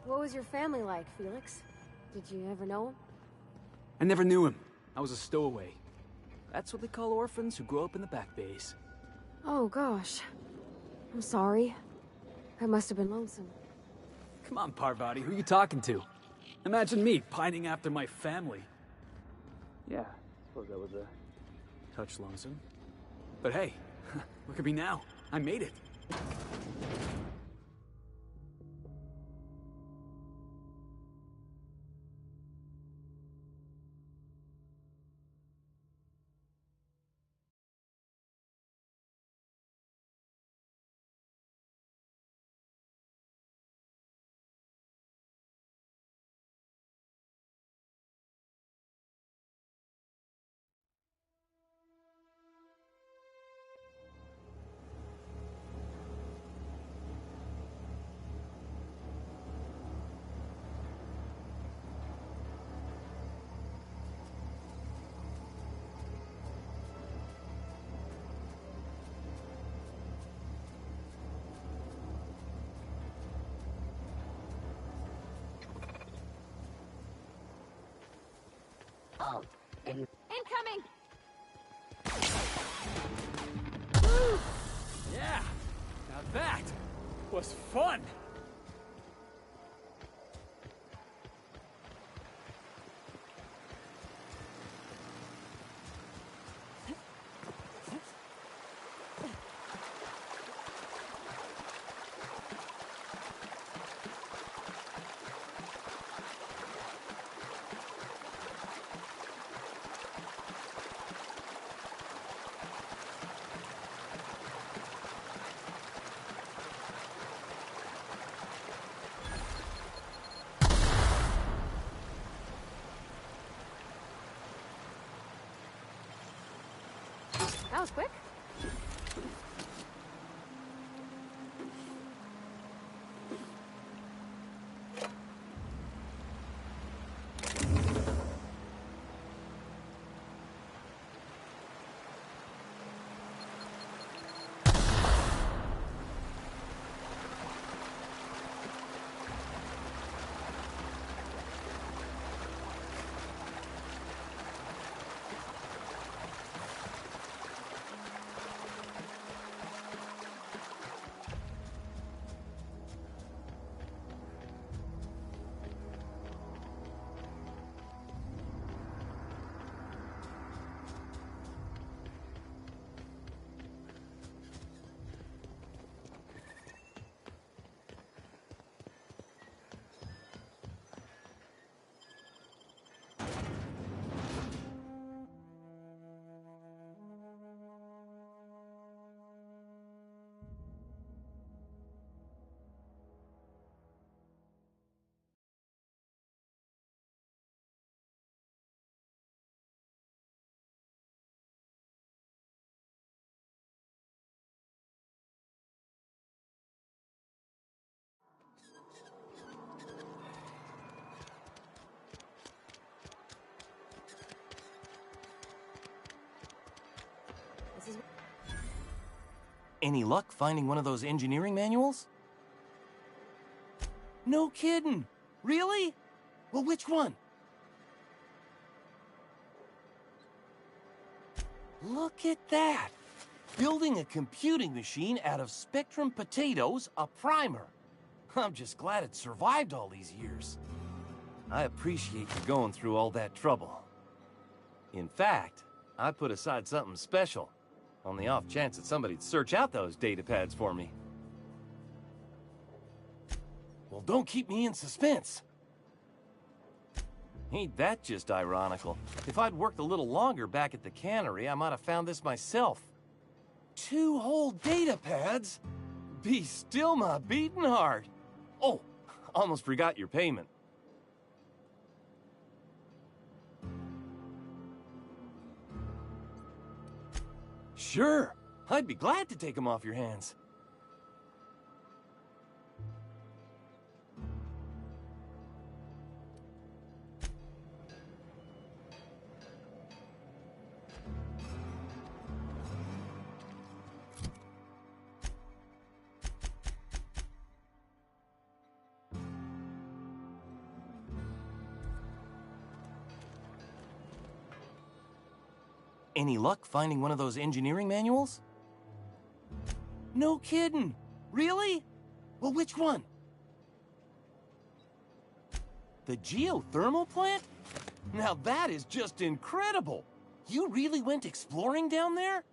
What was your family like, Felix? Did you ever know him? I never knew him. I was a stowaway. That's what they call orphans who grow up in the back bays. Oh, gosh. I'm sorry. I must have been lonesome. Come on, Parvati, who you talking to? Imagine me pining after my family. Yeah, I suppose that was a touch lonesome. But hey, look at me now. I made it. fault. Incoming! Yeah, now that was fun. That was quick. Any luck finding one of those engineering manuals? No kidding! Really? Well, which one? Look at that! Building a computing machine out of Spectrum potatoes, a primer. I'm just glad it survived all these years. I appreciate you going through all that trouble. In fact, I put aside something special, on the off chance that somebody'd search out those data pads for me. Well, don't keep me in suspense. Ain't that just ironical? If I'd worked a little longer back at the cannery, I might have found this myself. 2 whole data pads? Be still my beating heart. Oh, almost forgot your payment. Sure, I'd be glad to take them off your hands. Any luck finding one of those engineering manuals? No kidding! Really? Well, which one? The geothermal plant? Now that is just incredible! You really went exploring down there?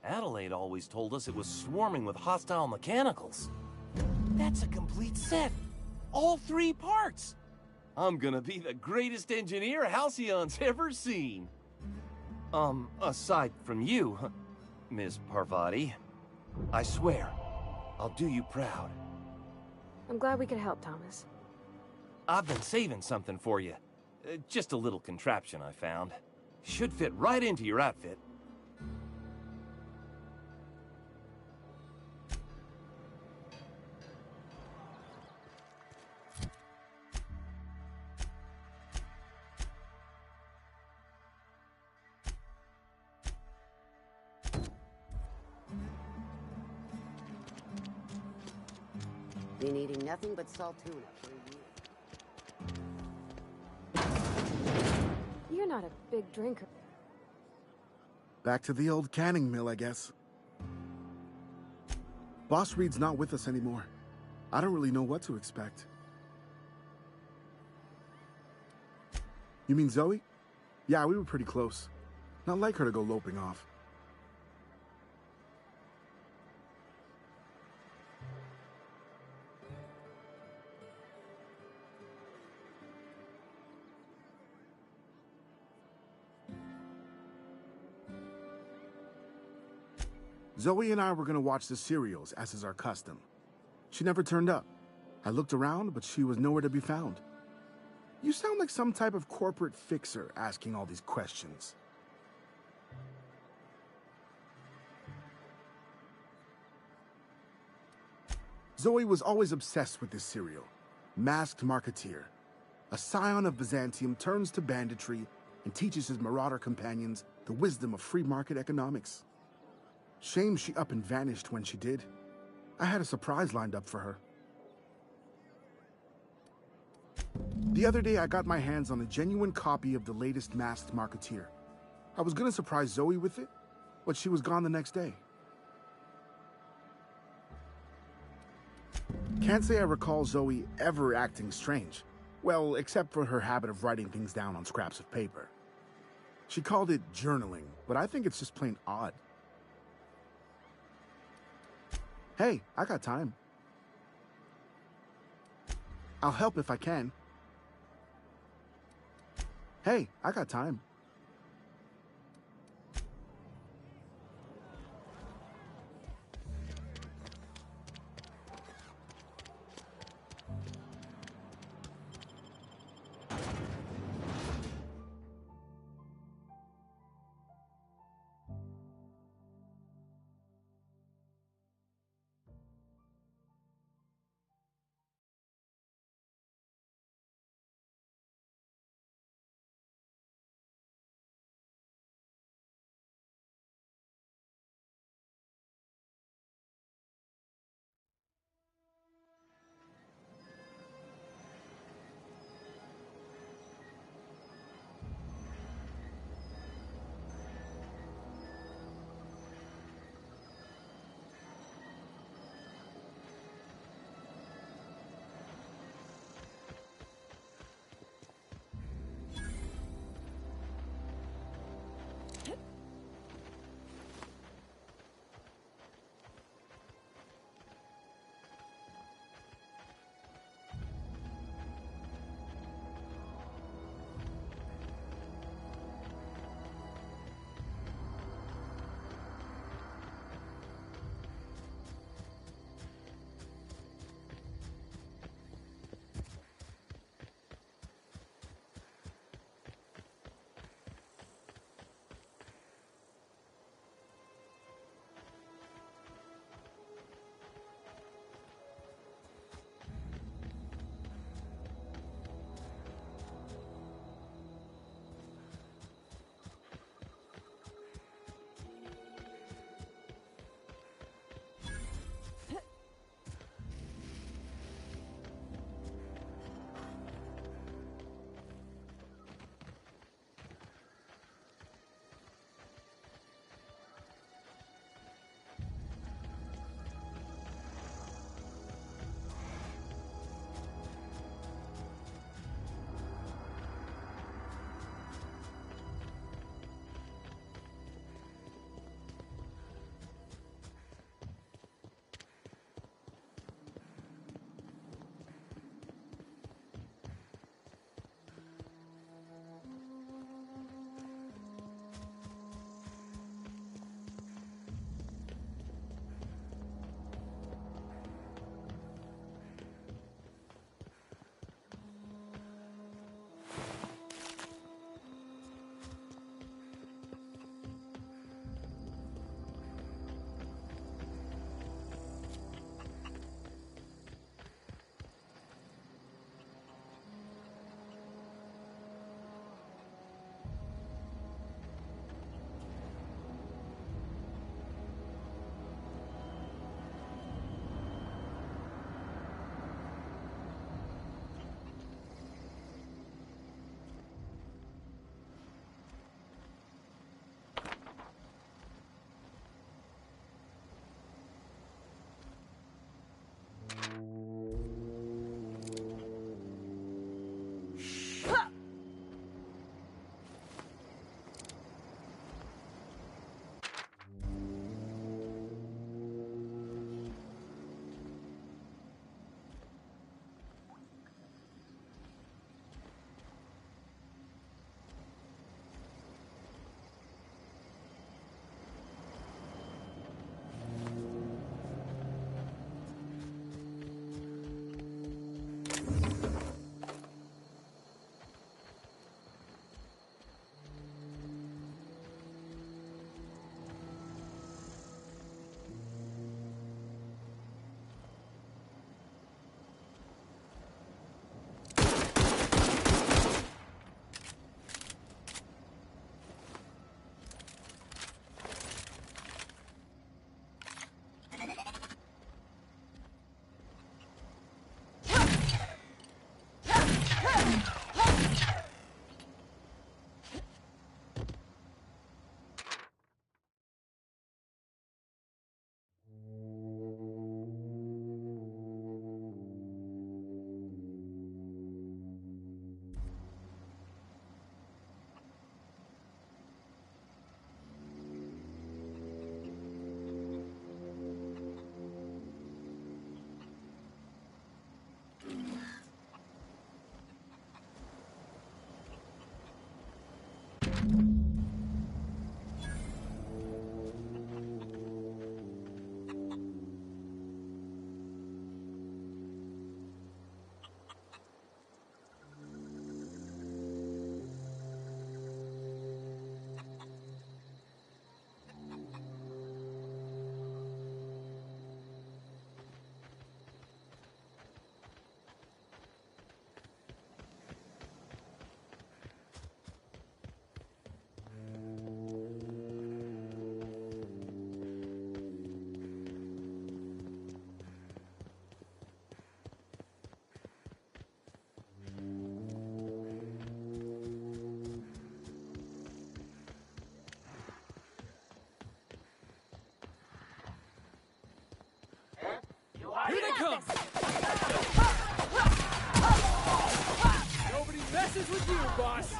Adelaide always told us it was swarming with hostile mechanicals. That's a complete set! All 3 parts! I'm gonna be the greatest engineer Halcyon's ever seen! Aside from you, Ms. Parvati, I swear, I'll do you proud. I'm glad we could help, Thomas. I've been saving something for you. Just a little contraption I found. Should fit right into your outfit. Been eating nothing but salt tuna for a year. You're not a big drinker. Back to the old canning mill, I guess. Boss Reed's not with us anymore. I don't really know what to expect. You mean Zoe? Yeah, we were pretty close. Not like her to go loping off. Zoe and I were gonna watch the serials, as is our custom. She never turned up. I looked around, but she was nowhere to be found. You sound like some type of corporate fixer asking all these questions. Zoe was always obsessed with this serial. Masked Marketeer. A scion of Byzantium turns to banditry and teaches his marauder companions the wisdom of free market economics. Shame she up and vanished when she did. I had a surprise lined up for her. The other day, I got my hands on a genuine copy of the latest Masked Marketeer. I was gonna surprise Zoe with it, but she was gone the next day. Can't say I recall Zoe ever acting strange. Well, except for her habit of writing things down on scraps of paper. She called it journaling, but I think it's just plain odd. Hey, I got time. I'll help if I can. Hey, I got time. is with you, boss.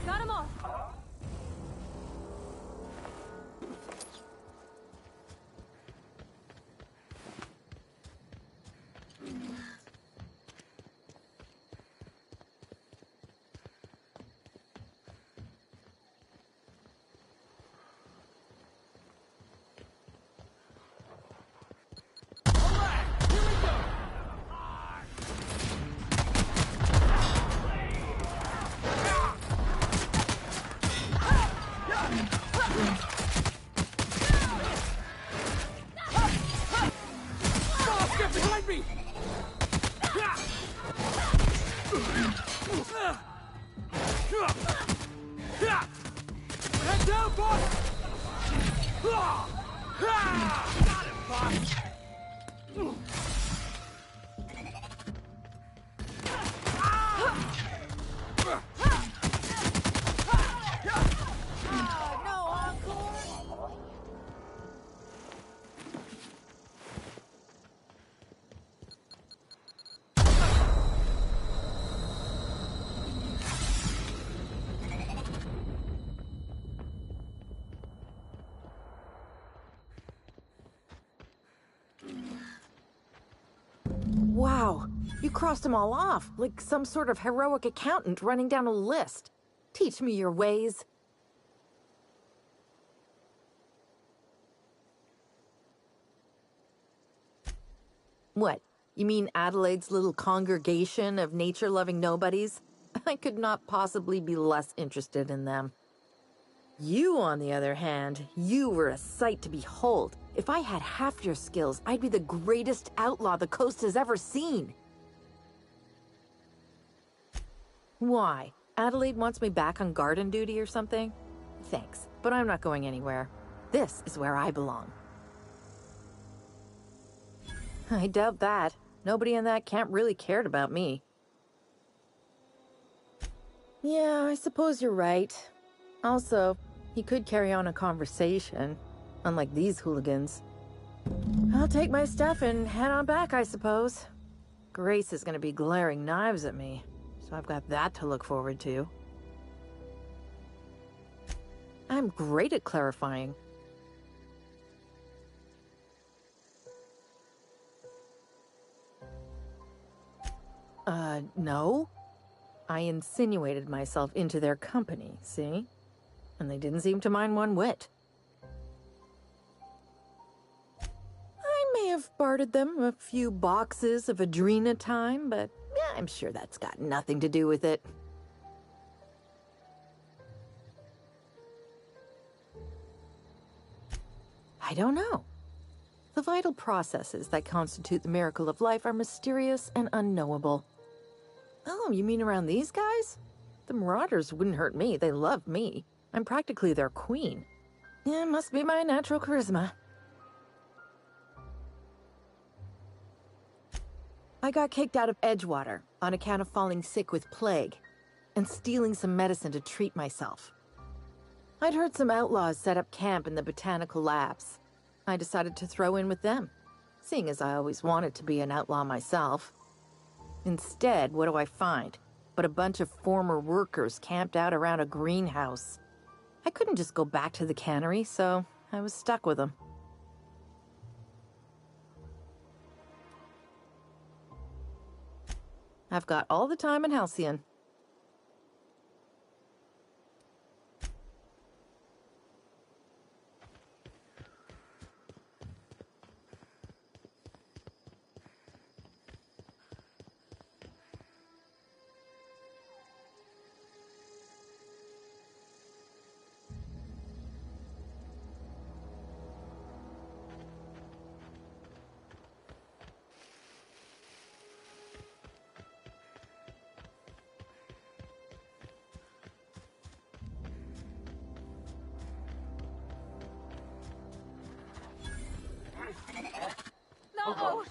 Got him off. Behind me! Head down, boss! Got him, boss! Wow, you crossed them all off, like some sort of heroic accountant running down a list. Teach me your ways. What? You mean Adelaide's little congregation of nature-loving nobodies? I could not possibly be less interested in them. You, on the other hand, you were a sight to behold. If I had half your skills, I'd be the greatest outlaw the coast has ever seen. Why? Adelaide wants me back on garden duty or something? Thanks, but I'm not going anywhere. This is where I belong. I doubt that. Nobody in that camp really cared about me. Yeah, I suppose you're right. Also, he could carry on a conversation, unlike these hooligans. I'll take my stuff and head on back, I suppose. Grace is gonna be glaring knives at me, so I've got that to look forward to. I'm great at clarifying. No. I insinuated myself into their company, see? And they didn't seem to mind one whit. I may have bartered them a few boxes of Adrena time, but yeah, I'm sure that's got nothing to do with it. I don't know. The vital processes that constitute the miracle of life are mysterious and unknowable. Oh, you mean around these guys? The Marauders wouldn't hurt me. They love me. I'm practically their queen. Yeah, must be my natural charisma. I got kicked out of Edgewater on account of falling sick with plague and stealing some medicine to treat myself. I'd heard some outlaws set up camp in the botanical labs. I decided to throw in with them, seeing as I always wanted to be an outlaw myself. Instead, what do I find? But a bunch of former workers camped out around a greenhouse. I couldn't just go back to the cannery, so I was stuck with them. I've got all the time in Halcyon. No!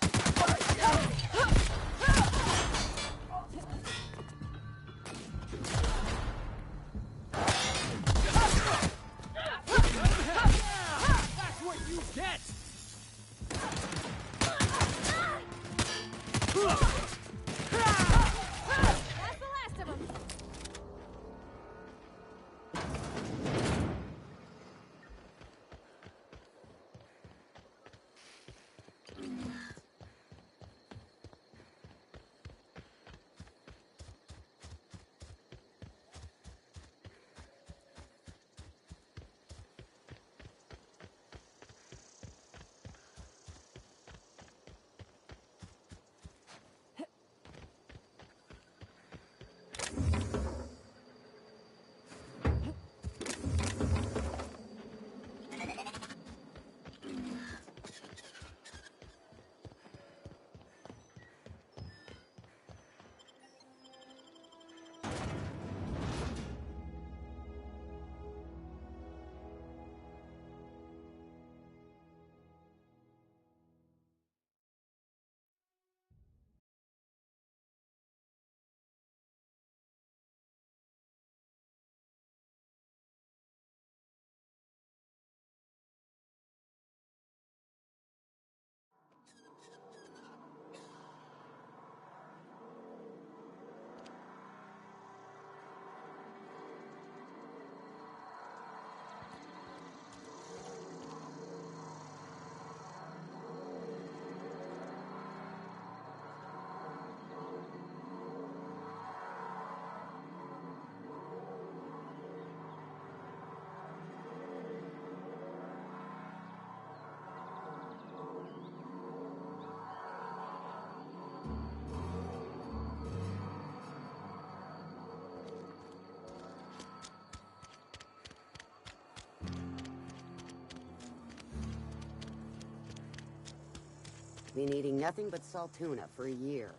Been eating nothing but salt tuna for a year.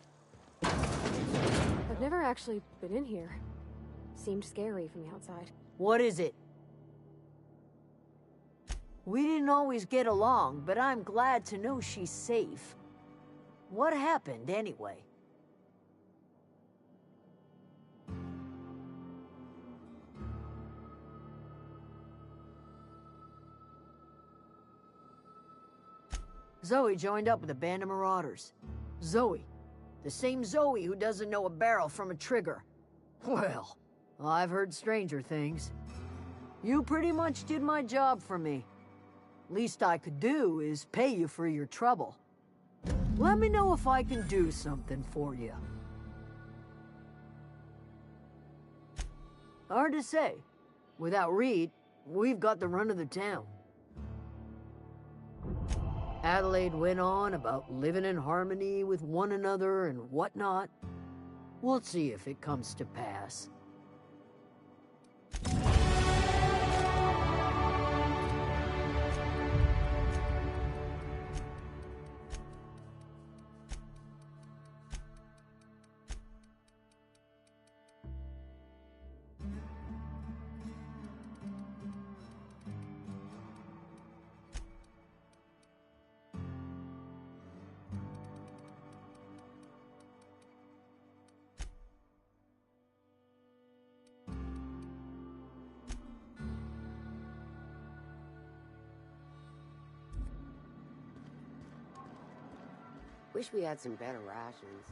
I've never actually been in here. Seemed scary from the outside. What is it? We didn't always get along, but I'm glad to know she's safe. What happened, anyway? Zoe joined up with a band of marauders. Zoe. The same Zoe who doesn't know a barrel from a trigger. Well, I've heard stranger things. You pretty much did my job for me. Least I could do is pay you for your trouble. Let me know if I can do something for you. Hard to say. Without Reed, we've got the run of the town. Adelaide went on about living in harmony with one another and whatnot. We'll see if it comes to pass. Wish we had some better rations.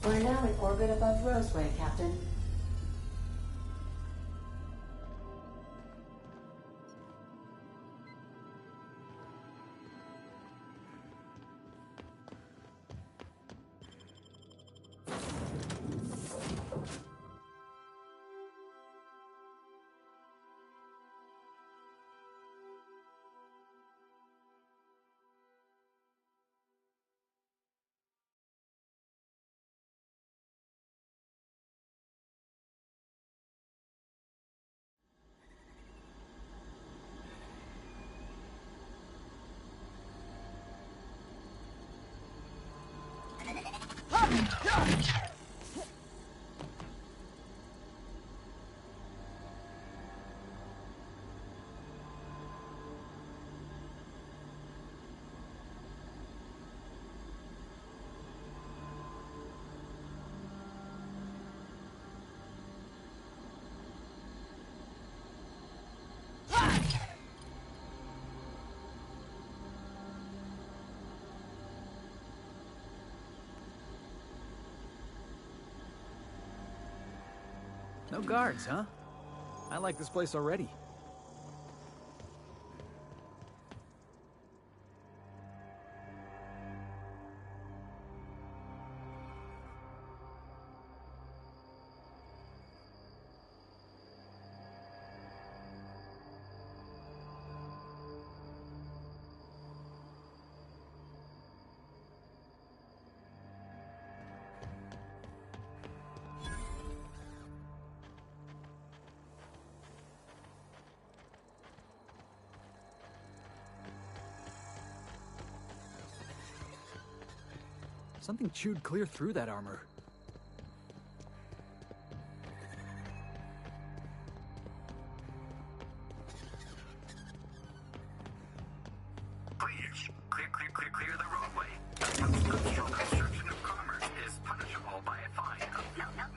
We're now in orbit above Roseway, Captain. No guards, huh? I like this place already. Something chewed clear through that armor. Please, clear the roadway. Obstruction of commerce is punishable by a fine of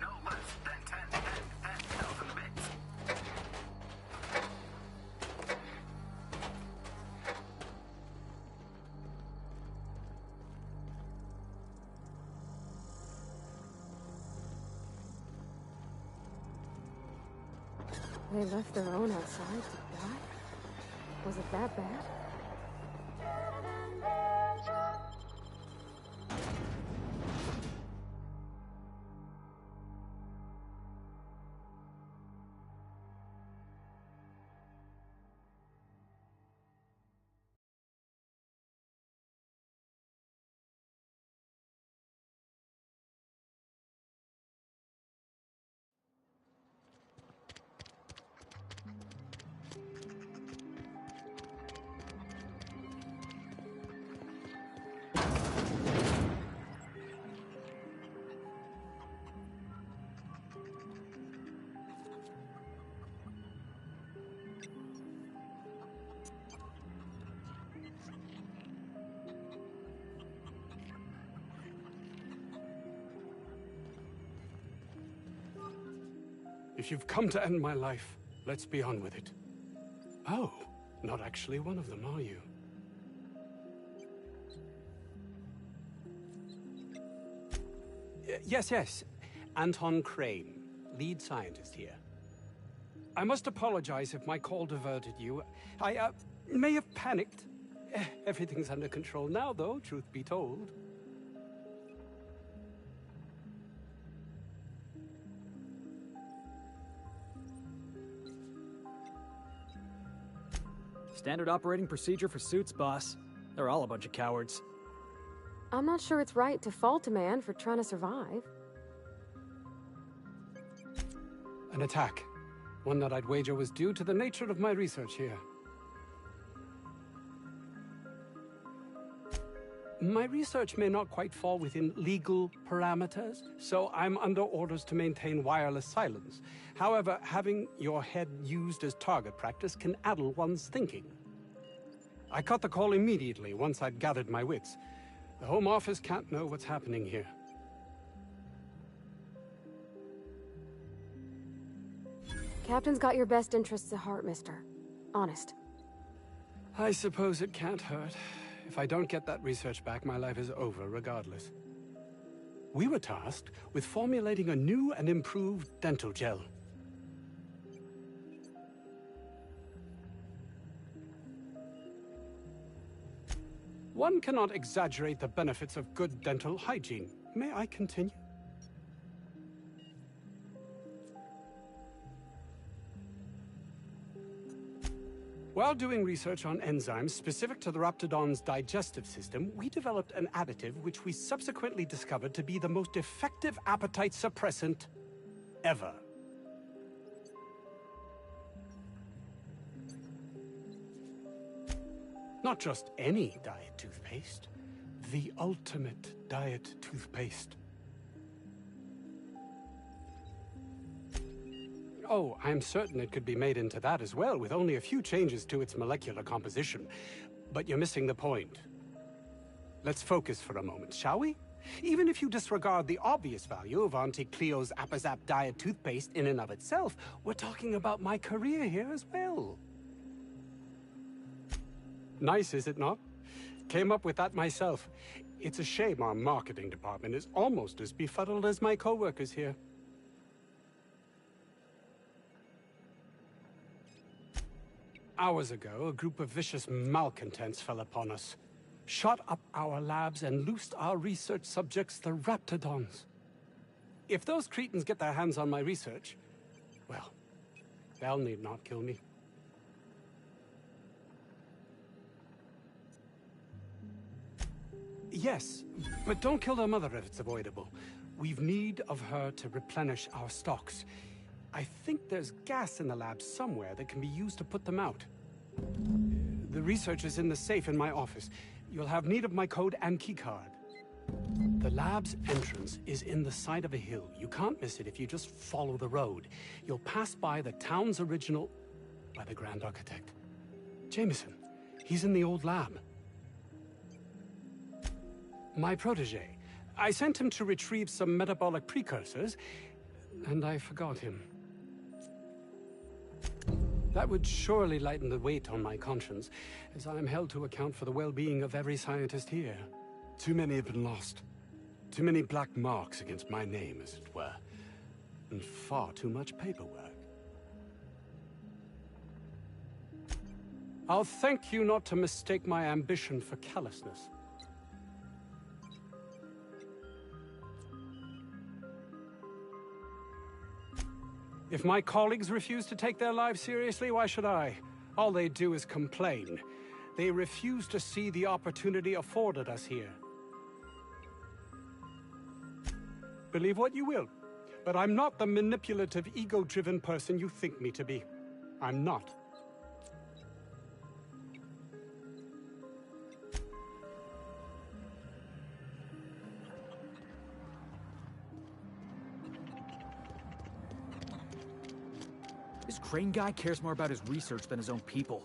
no less than 10,000 bits. They left their own outside to die? Was it that bad? If you've come to end my life, let's be on with it. Oh, not actually one of them, are you? Yes. Anton Crane, lead scientist here. I must apologize if my call diverted you. I may have panicked. Everything's under control now, though, truth be told. Standard operating procedure for suits, boss. They're all a bunch of cowards. I'm not sure it's right to fault a man for trying to survive. An attack. One that I'd wager was due to the nature of my research here. My research may not quite fall within legal parameters, so I'm under orders to maintain wireless silence. However, having your head used as target practice can addle one's thinking. I caught the call immediately once I'd gathered my wits. The Home Office can't know what's happening here. Captain's got your best interests at heart, mister. Honest. I suppose it can't hurt. If I don't get that research back, my life is over regardless. We were tasked with formulating a new and improved dental gel. One cannot exaggerate the benefits of good dental hygiene. May I continue? While doing research on enzymes specific to the Raptidon's digestive system, we developed an additive which we subsequently discovered to be the most effective appetite suppressant ever. Not just any diet toothpaste, the ultimate diet toothpaste. Oh, I'm certain it could be made into that as well, with only a few changes to its molecular composition. But you're missing the point. Let's focus for a moment, shall we? Even if you disregard the obvious value of Auntie Cleo's Appazap diet toothpaste in and of itself, we're talking about my career here as well. Nice, is it not? Came up with that myself. It's a shame our marketing department is almost as befuddled as my co-workers here. Hours ago, a group of vicious malcontents fell upon us, shot up our labs and loosed our research subjects, the Raptidons. If those cretins get their hands on my research, well, they'll need not kill me. Yes, but don't kill their mother if it's avoidable. We've need of her to replenish our stocks. I think there's gas in the lab somewhere that can be used to put them out. The research is in the safe in my office. You'll have need of my code and keycard. The lab's entrance is in the side of a hill. You can't miss it if you just follow the road. You'll pass by the town's original... by the Grand Architect. Jameson. He's in the old lab. My protege. I sent him to retrieve some metabolic precursors, and I forgot him. That would surely lighten the weight on my conscience, as I am held to account for the well-being of every scientist here. Too many have been lost. Too many black marks against my name, as it were. And far too much paperwork. I'll thank you not to mistake my ambition for callousness. If my colleagues refuse to take their lives seriously, why should I? All they do is complain. They refuse to see the opportunity afforded us here. Believe what you will, but I'm not the manipulative, ego-driven person you think me to be. I'm not. This Crane guy cares more about his research than his own people.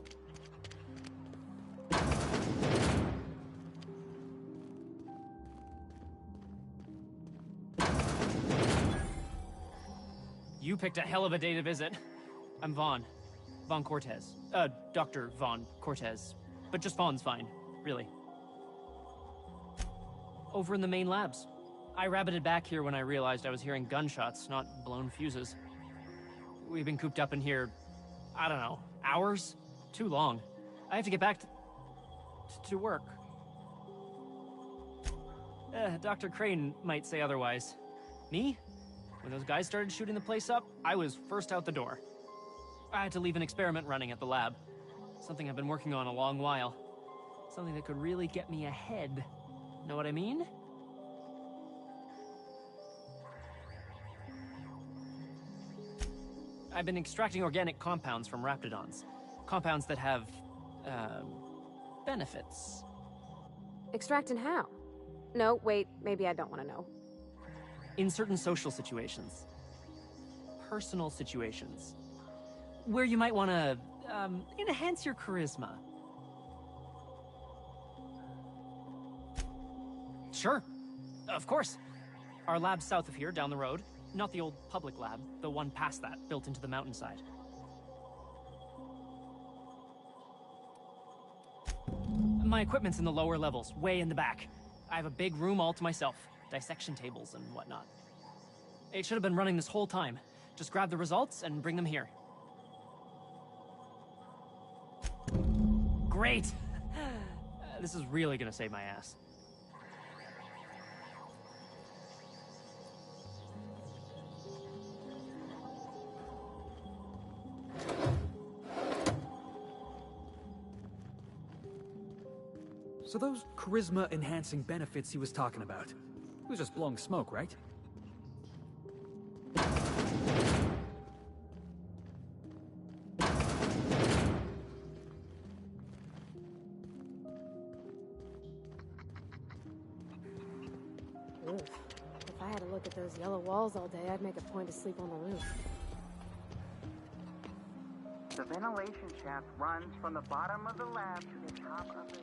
You picked a hell of a day to visit. I'm Vaughn. Vaughn Cortez. Dr. Vaughn Cortez. But just Vaughn's fine, really. Over in the main labs. I rabbited back here when I realized I was hearing gunshots, not blown fuses. We've been cooped up in here, I don't know, hours? Too long. I have to get back to work. Dr. Crane might say otherwise. Me? When those guys started shooting the place up, I was first out the door. I had to leave an experiment running at the lab. Something I've been working on a long while. Something that could really get me ahead. Know what I mean? I've been extracting organic compounds from Raptidons. Compounds that have, benefits. Extracting how? No, wait, maybe I don't want to know. In certain social situations. Personal situations. Where you might want to, enhance your charisma. Sure. Of course. Our lab's south of here, down the road. Not the old public lab, the one past that, built into the mountainside. My equipment's in the lower levels, way in the back. I have a big room all to myself, dissection tables and whatnot. It should have been running this whole time. Just grab the results and bring them here. Great! This is really gonna save my ass. So those charisma-enhancing benefits he was talking about, he was just blowing smoke, right? Ugh. If I had to look at those yellow walls all day, I'd make a point to sleep on the roof. The ventilation shaft runs from the bottom of the lab to the top of the...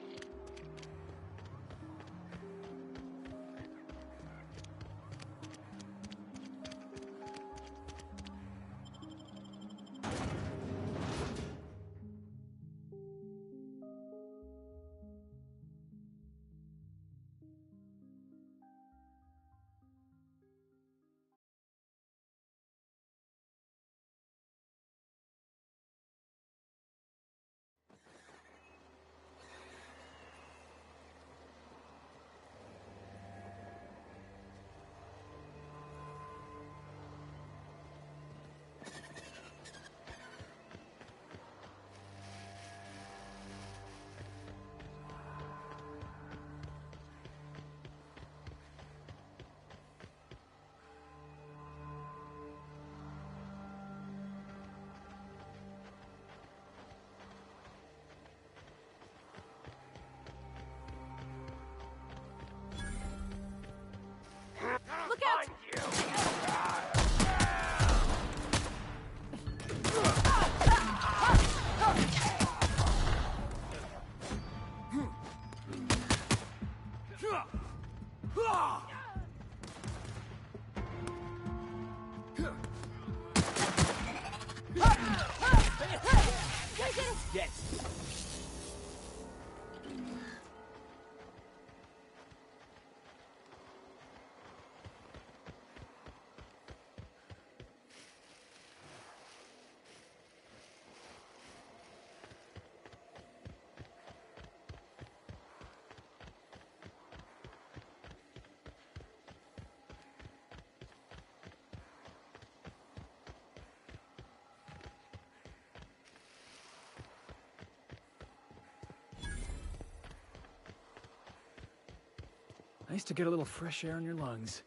Nice to get a little fresh air in your lungs.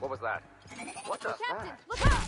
What was that? What the? Captain, look out!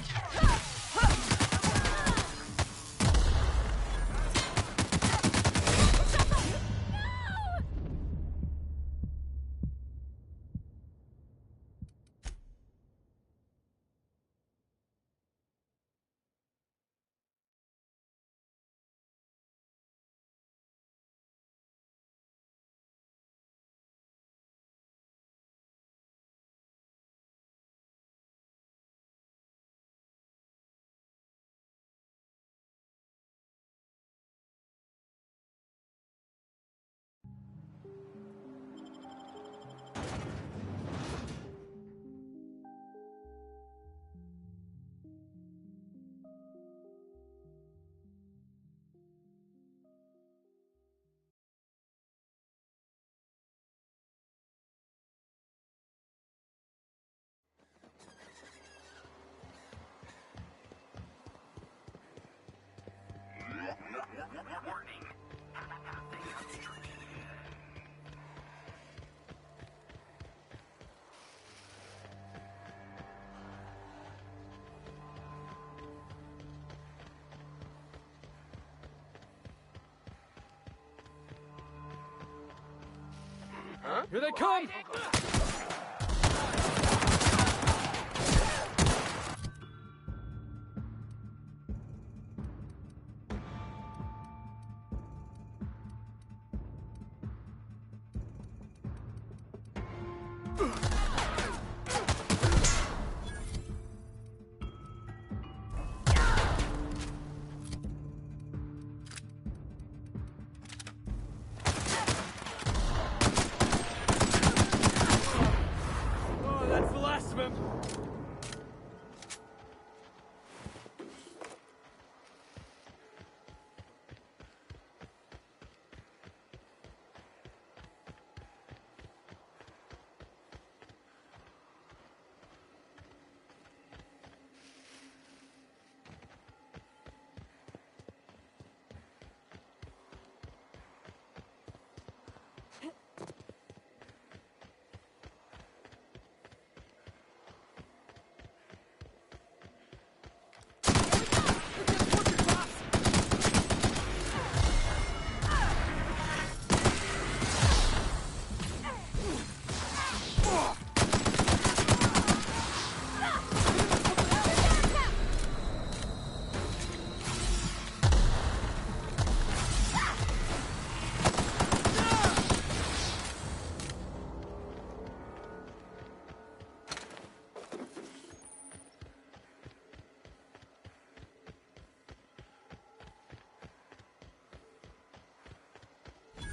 Warning. Huh? Here they come!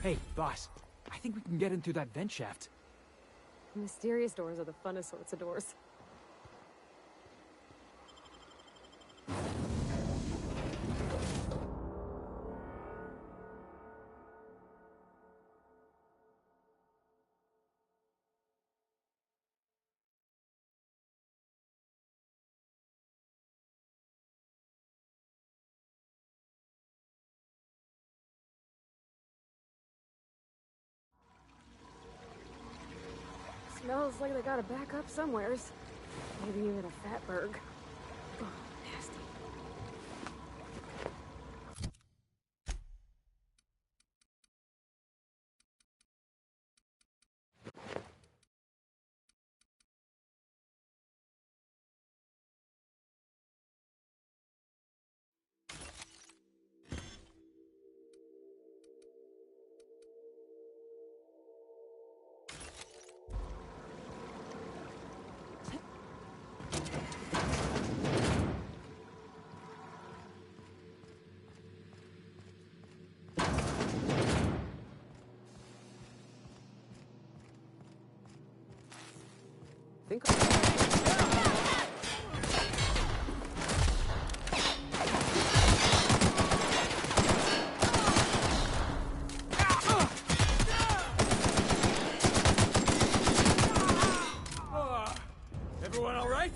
Hey, boss. I think we can get in through that vent shaft. Mysterious doors are the funnest sorts of doors. Smells like they got a backup somewheres. Maybe even a fatberg. Oh, nasty. Think everyone all right?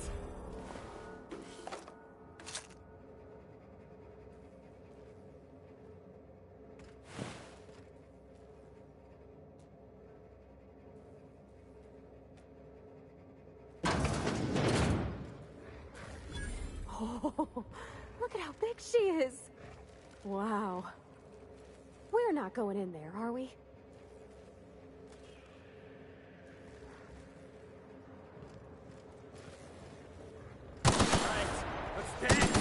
Oh, look at how big she is. Wow. We're not going in there, are we? Let's dance!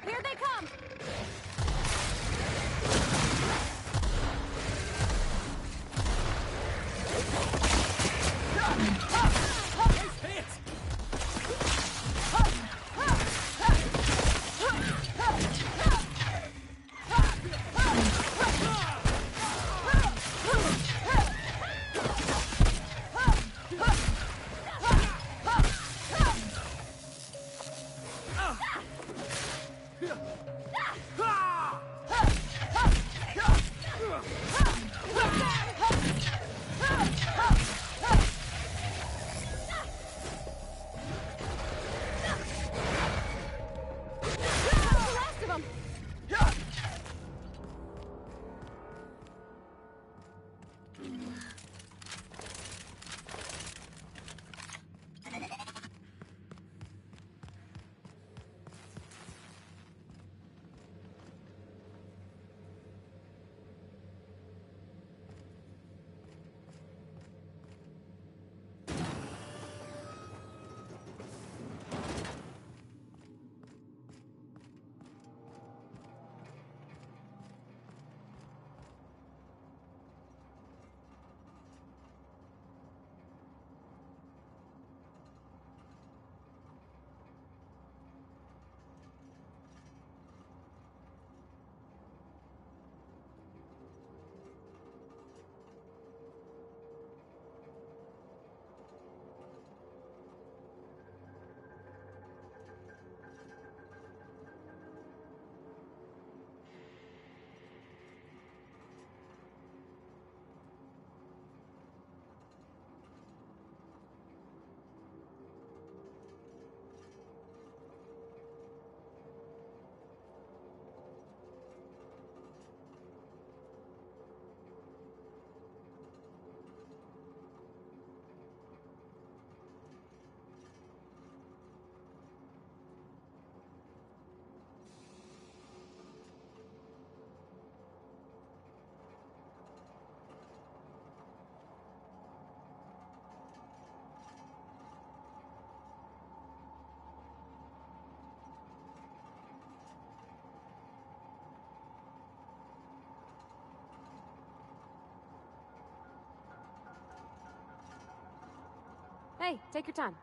Here they come! Hey, take your time.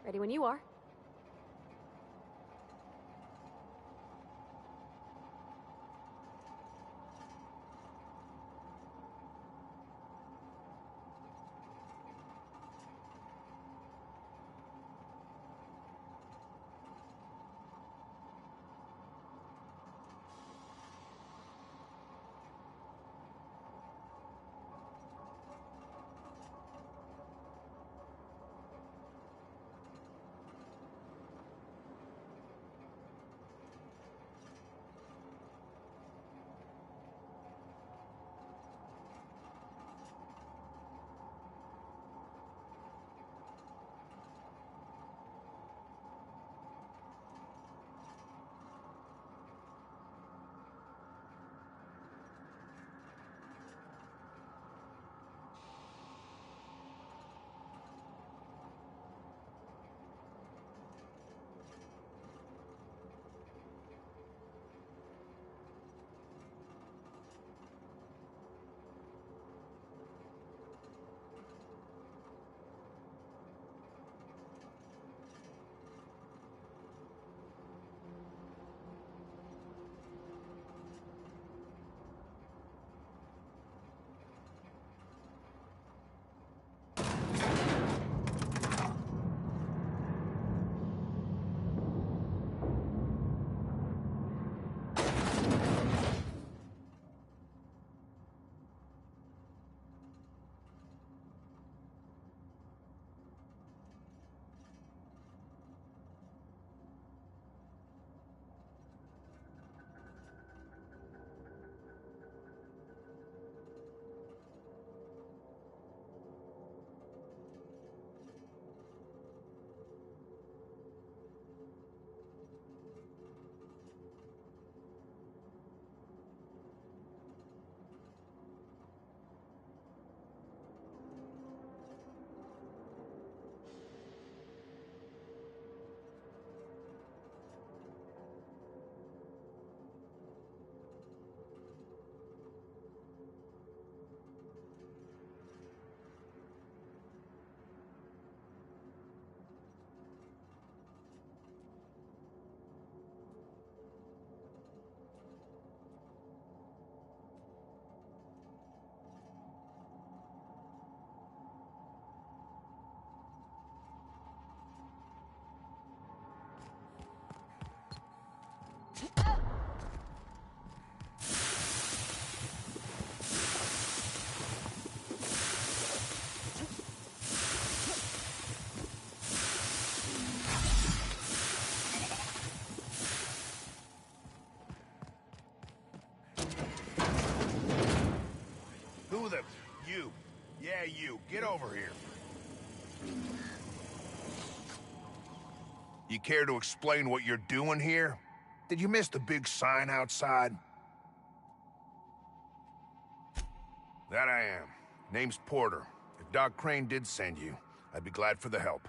Ready when you are. Who the... You. Yeah, you. Get over here. You care to explain what you're doing here? Did you miss the big sign outside? That I am. Name's Porter. If Doc Crane did send you, I'd be glad for the help.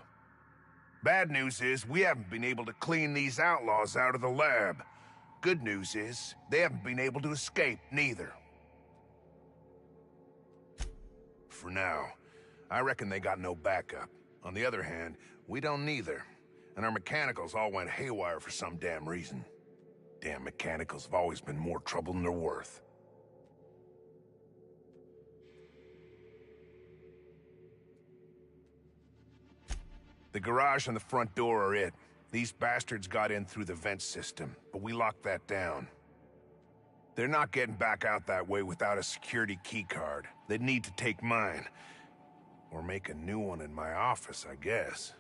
Bad news is, we haven't been able to clean these outlaws out of the lab. Good news is, they haven't been able to escape, neither. For now. I reckon they got no backup. On the other hand, we don't neither. And our mechanicals all went haywire for some damn reason. Damn mechanicals have always been more trouble than they're worth. The garage and the front door are it. These bastards got in through the vent system, but we locked that down. They're not getting back out that way without a security keycard. They'd need to take mine. Or make a new one in my office, I guess.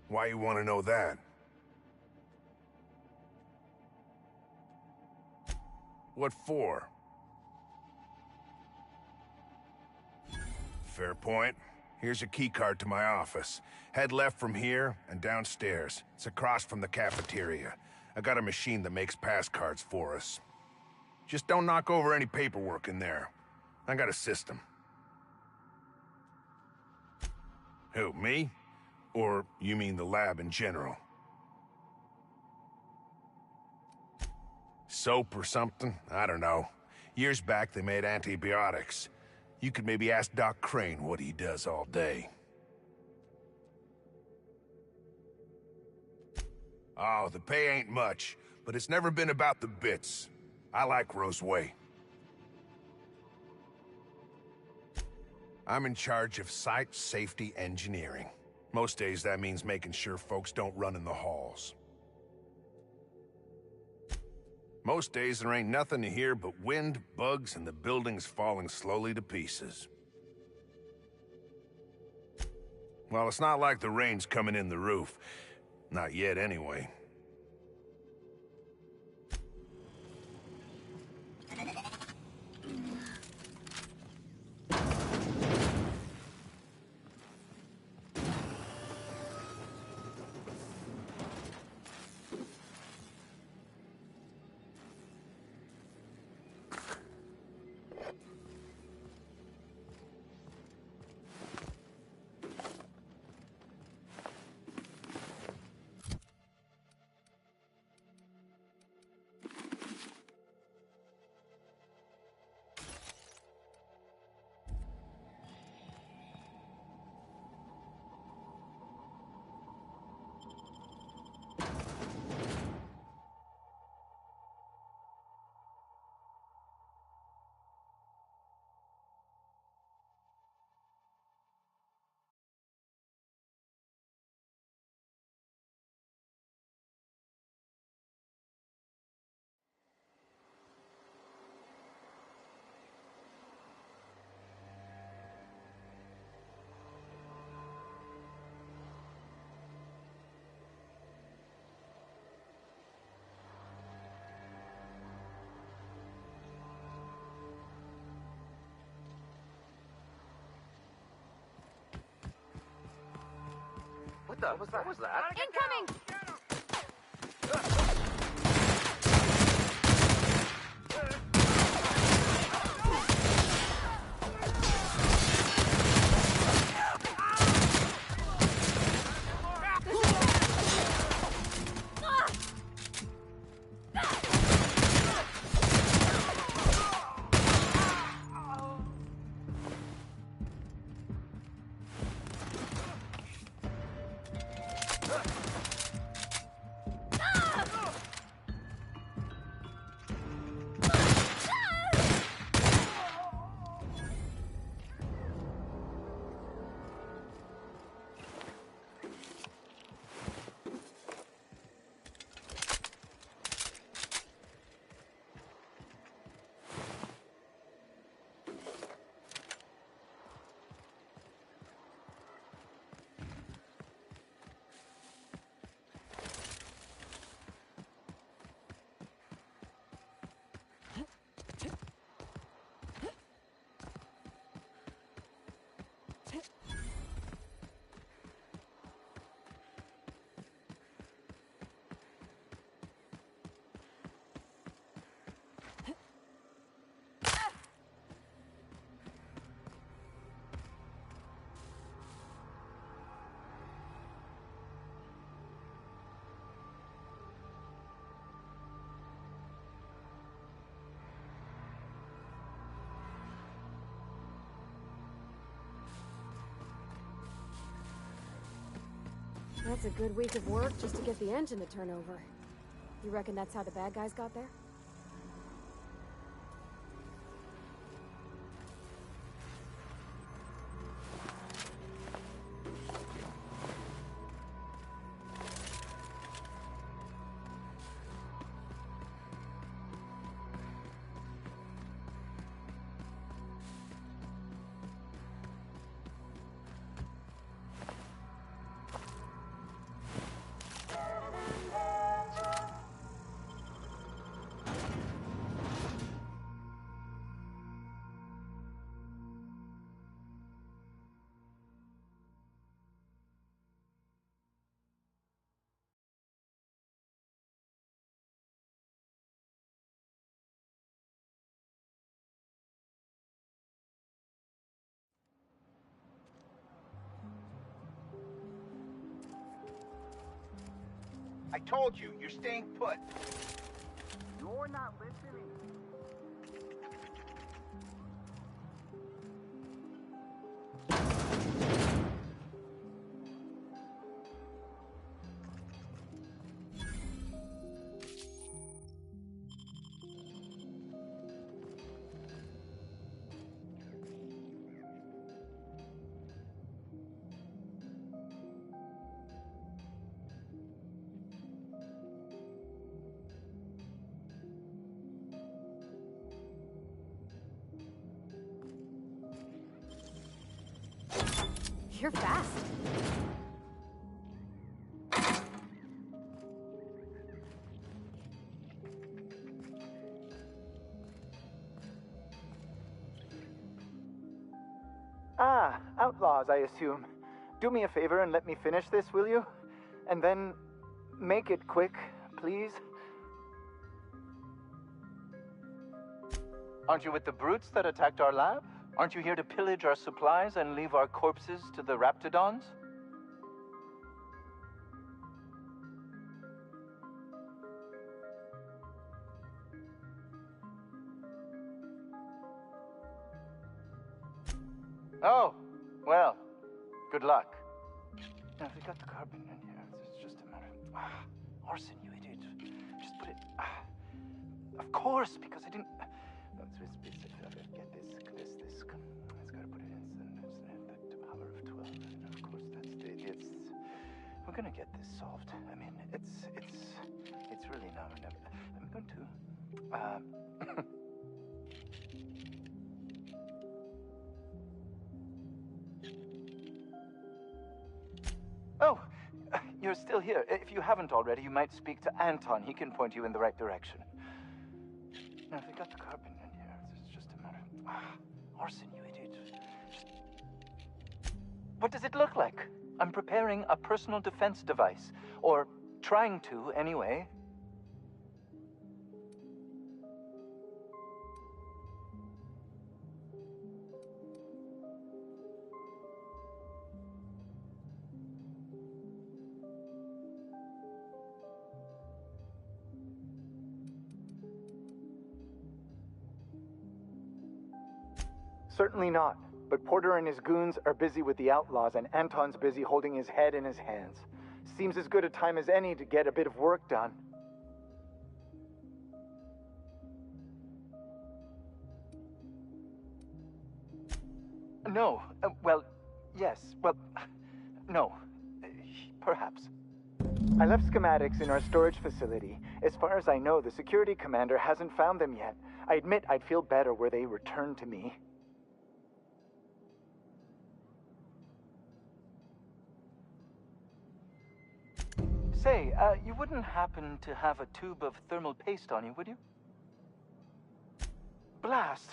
Why you want to know that? What for? Fair point. Here's a keycard to my office. Head left from here and downstairs. It's across from the cafeteria. I got a machine that makes pass cards for us. Just don't knock over any paperwork in there. I got a system. Who, me? Or you mean the lab in general? Soap or something? I don't know. Years back they made antibiotics. You could maybe ask Doc Crane what he does all day. Oh, the pay ain't much, but it's never been about the bits. I like Roseway. I'm in charge of site safety engineering. Most days that means making sure folks don't run in the halls. Most days there ain't nothing to hear but wind, bugs, and the buildings falling slowly to pieces. Well, it's not like the rain's coming in the roof. Not yet, anyway. What was that? Incoming! That's a good week of work just to get the engine to turn over. You reckon that's how the bad guys got there? I told you, you're staying put. You're not listening. You're fast. Ah, outlaws, I assume. Do me a favor and let me finish this, will you? And then make it quick, please. Aren't you with the brutes that attacked our lab? Aren't you here to pillage our supplies and leave our corpses to the raptidons? Oh, well, good luck. Now, if we got the carbon in here, it's just a matter of... arson, you idiot. Just put it... of course, because I didn't... Get this. It's got to put it in the power of 12. And of course, it's... We're gonna get this solved. I mean, it's really now or never. I'm going to... Oh, you're still here. If you haven't already, you might speak to Anton. He can point you in the right direction. Now, if we got the carbon in here, it's just a matter of... arson, you idiot. What does it look like? I'm preparing a personal defense device. Or trying to, anyway. Certainly not. But Porter and his goons are busy with the outlaws, and Anton's busy holding his head in his hands. Seems as good a time as any to get a bit of work done. No. Well, yes. Well, no. Perhaps. I left schematics in our storage facility. As far as I know, the security commander hasn't found them yet. I admit I'd feel better were they returned to me. Say, you wouldn't happen to have a tube of thermal paste on you, would you? Blast.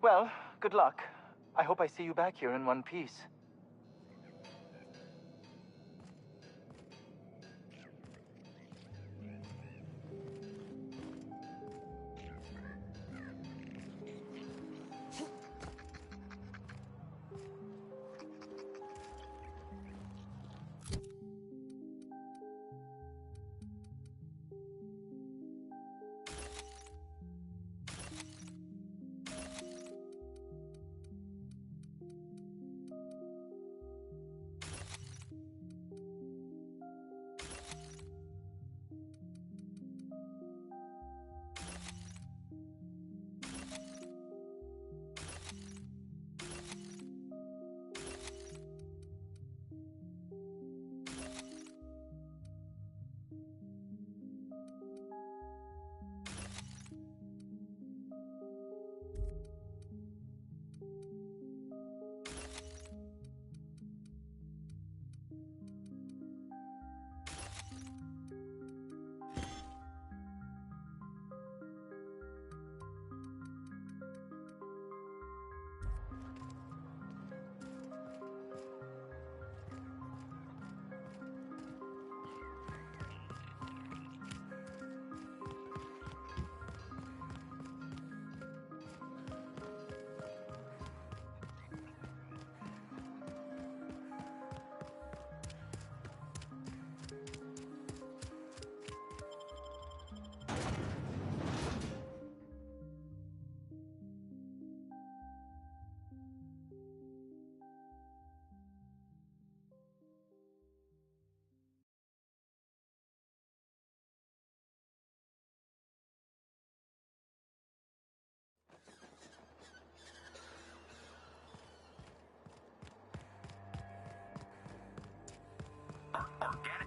Well, good luck. I hope I see you back here in one piece.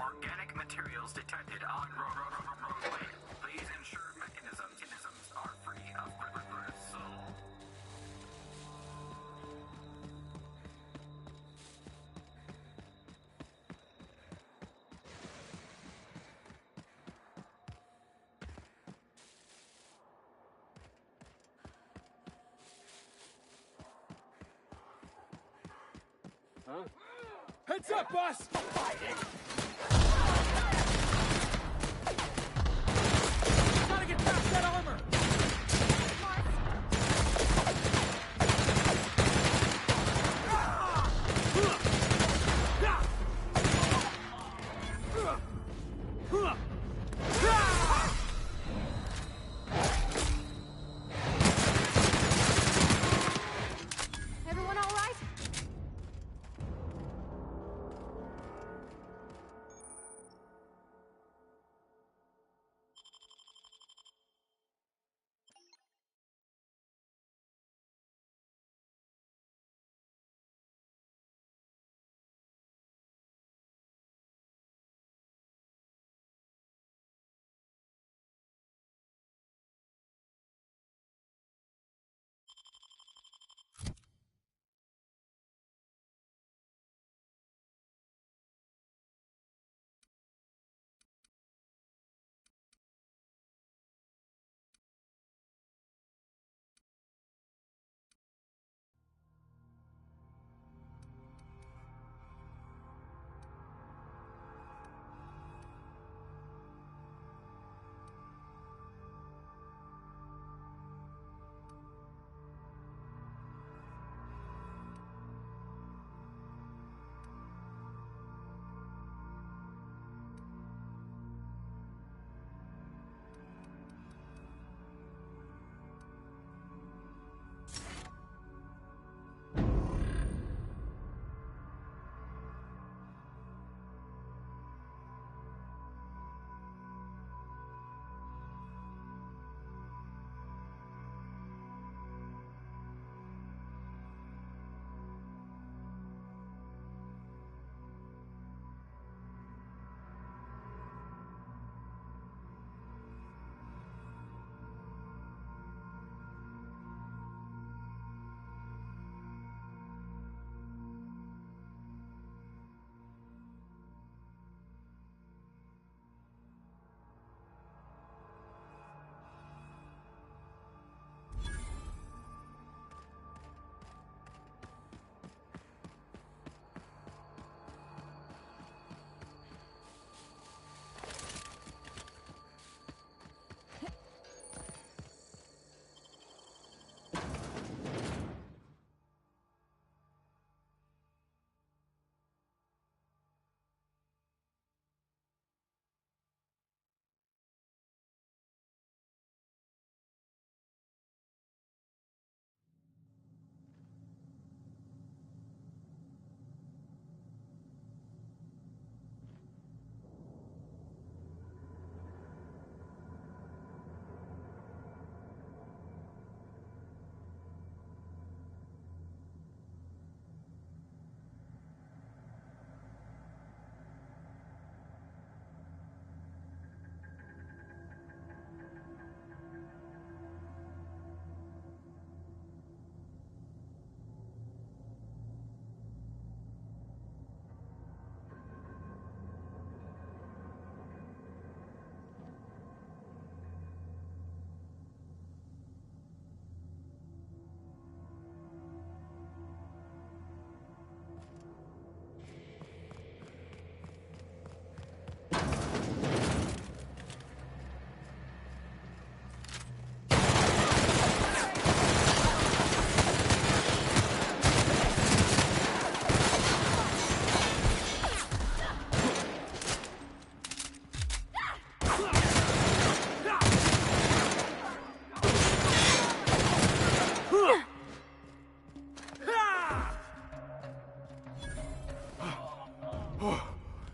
Organic materials detected on roadway. Please ensure mechanisms are free of soul. huh? Heads up, boss! Gotta get past that armor! Everyone all right?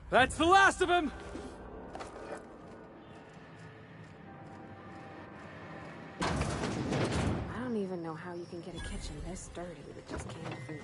That's the last of him! I don't even know how you can get a kitchen this dirty with just canned food.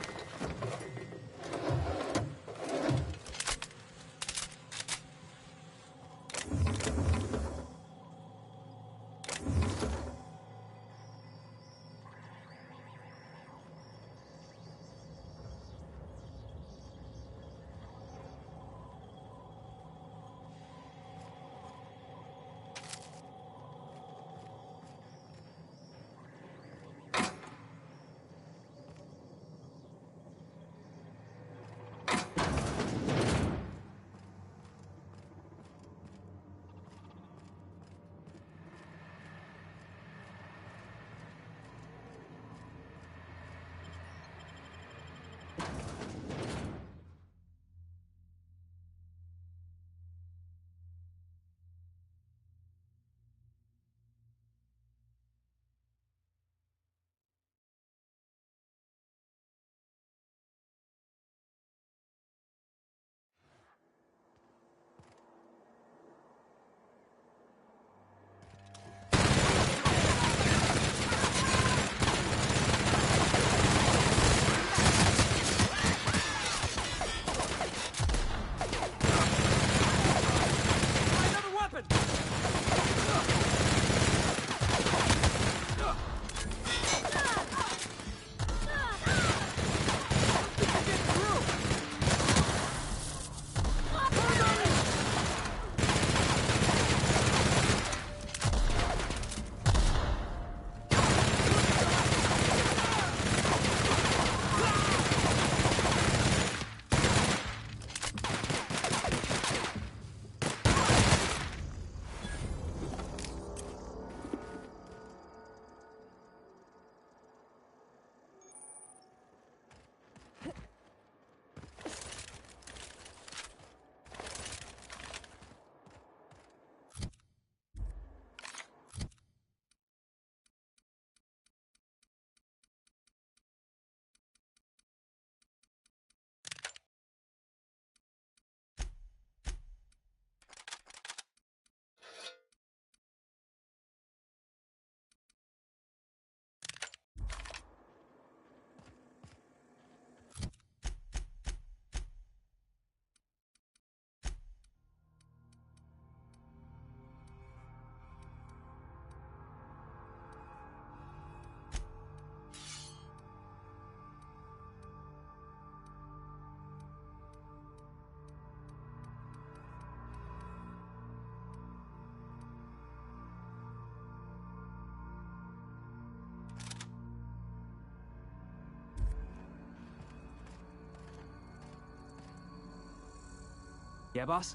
Yeah, boss?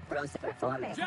Gross performance.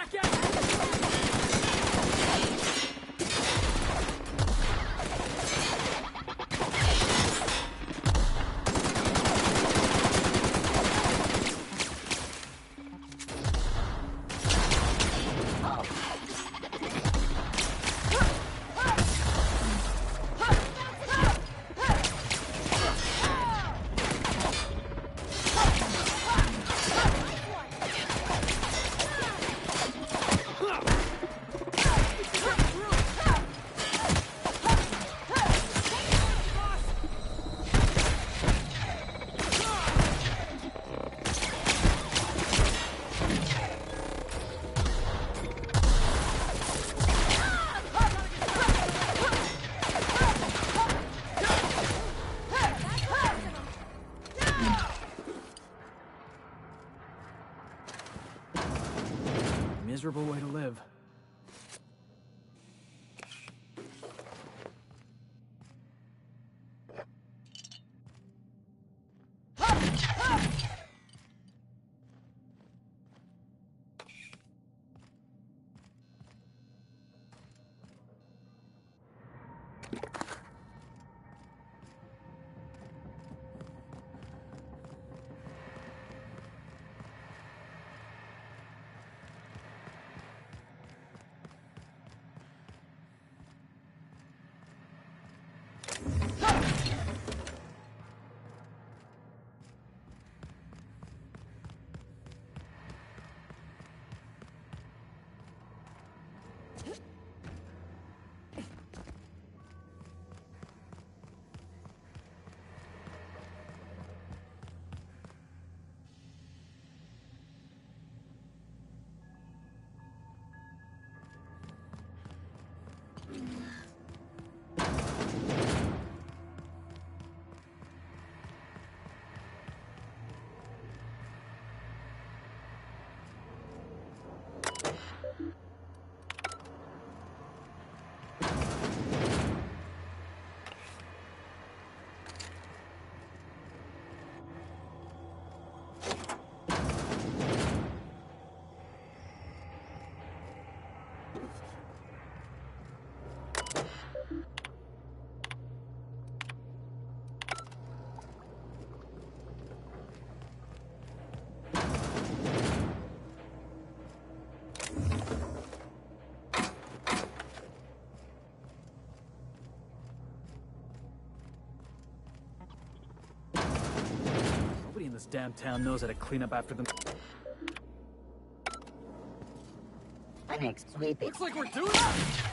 Miserable way to live. Nobody in this damn town knows how to clean up after them. Next sweep it. Looks like we're doing it!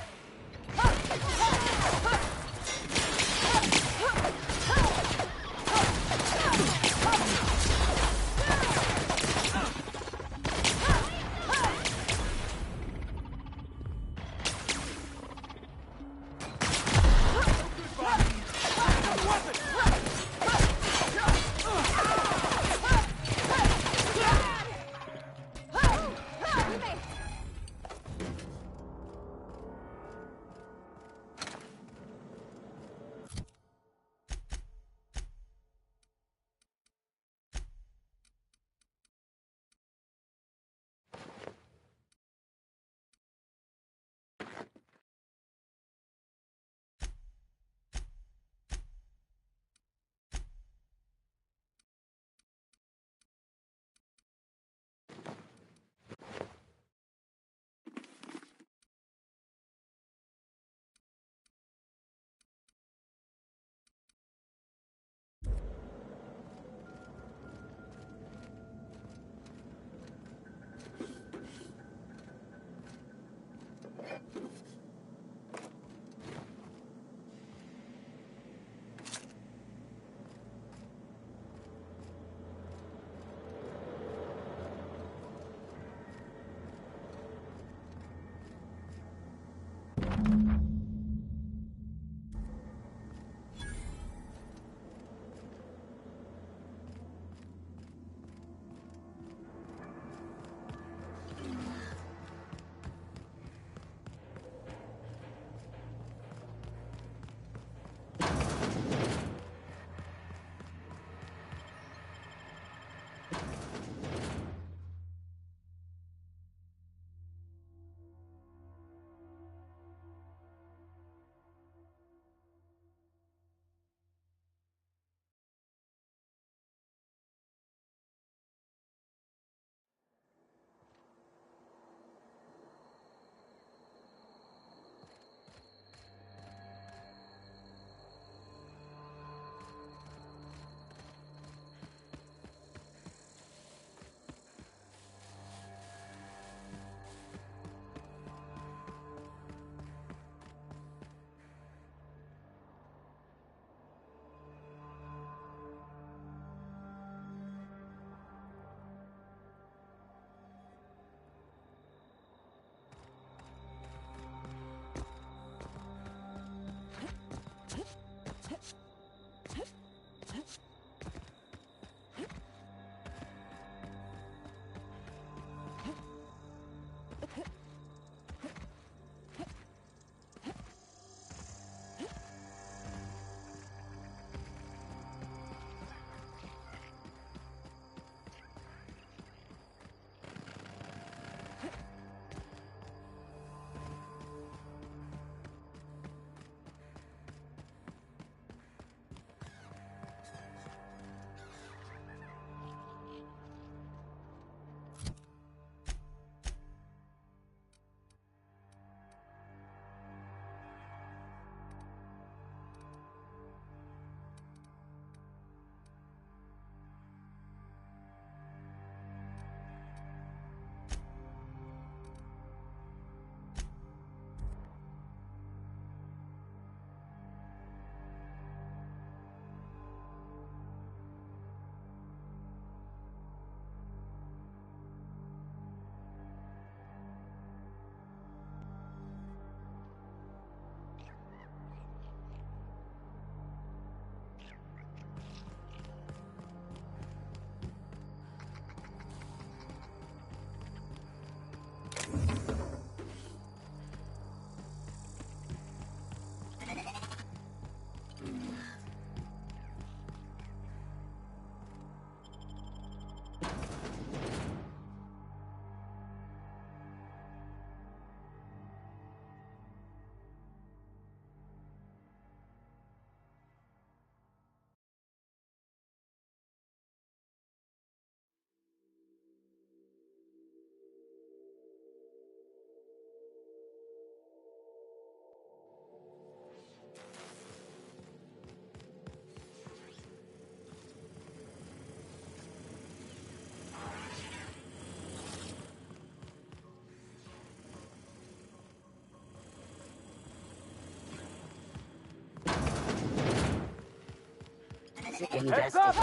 Heads up!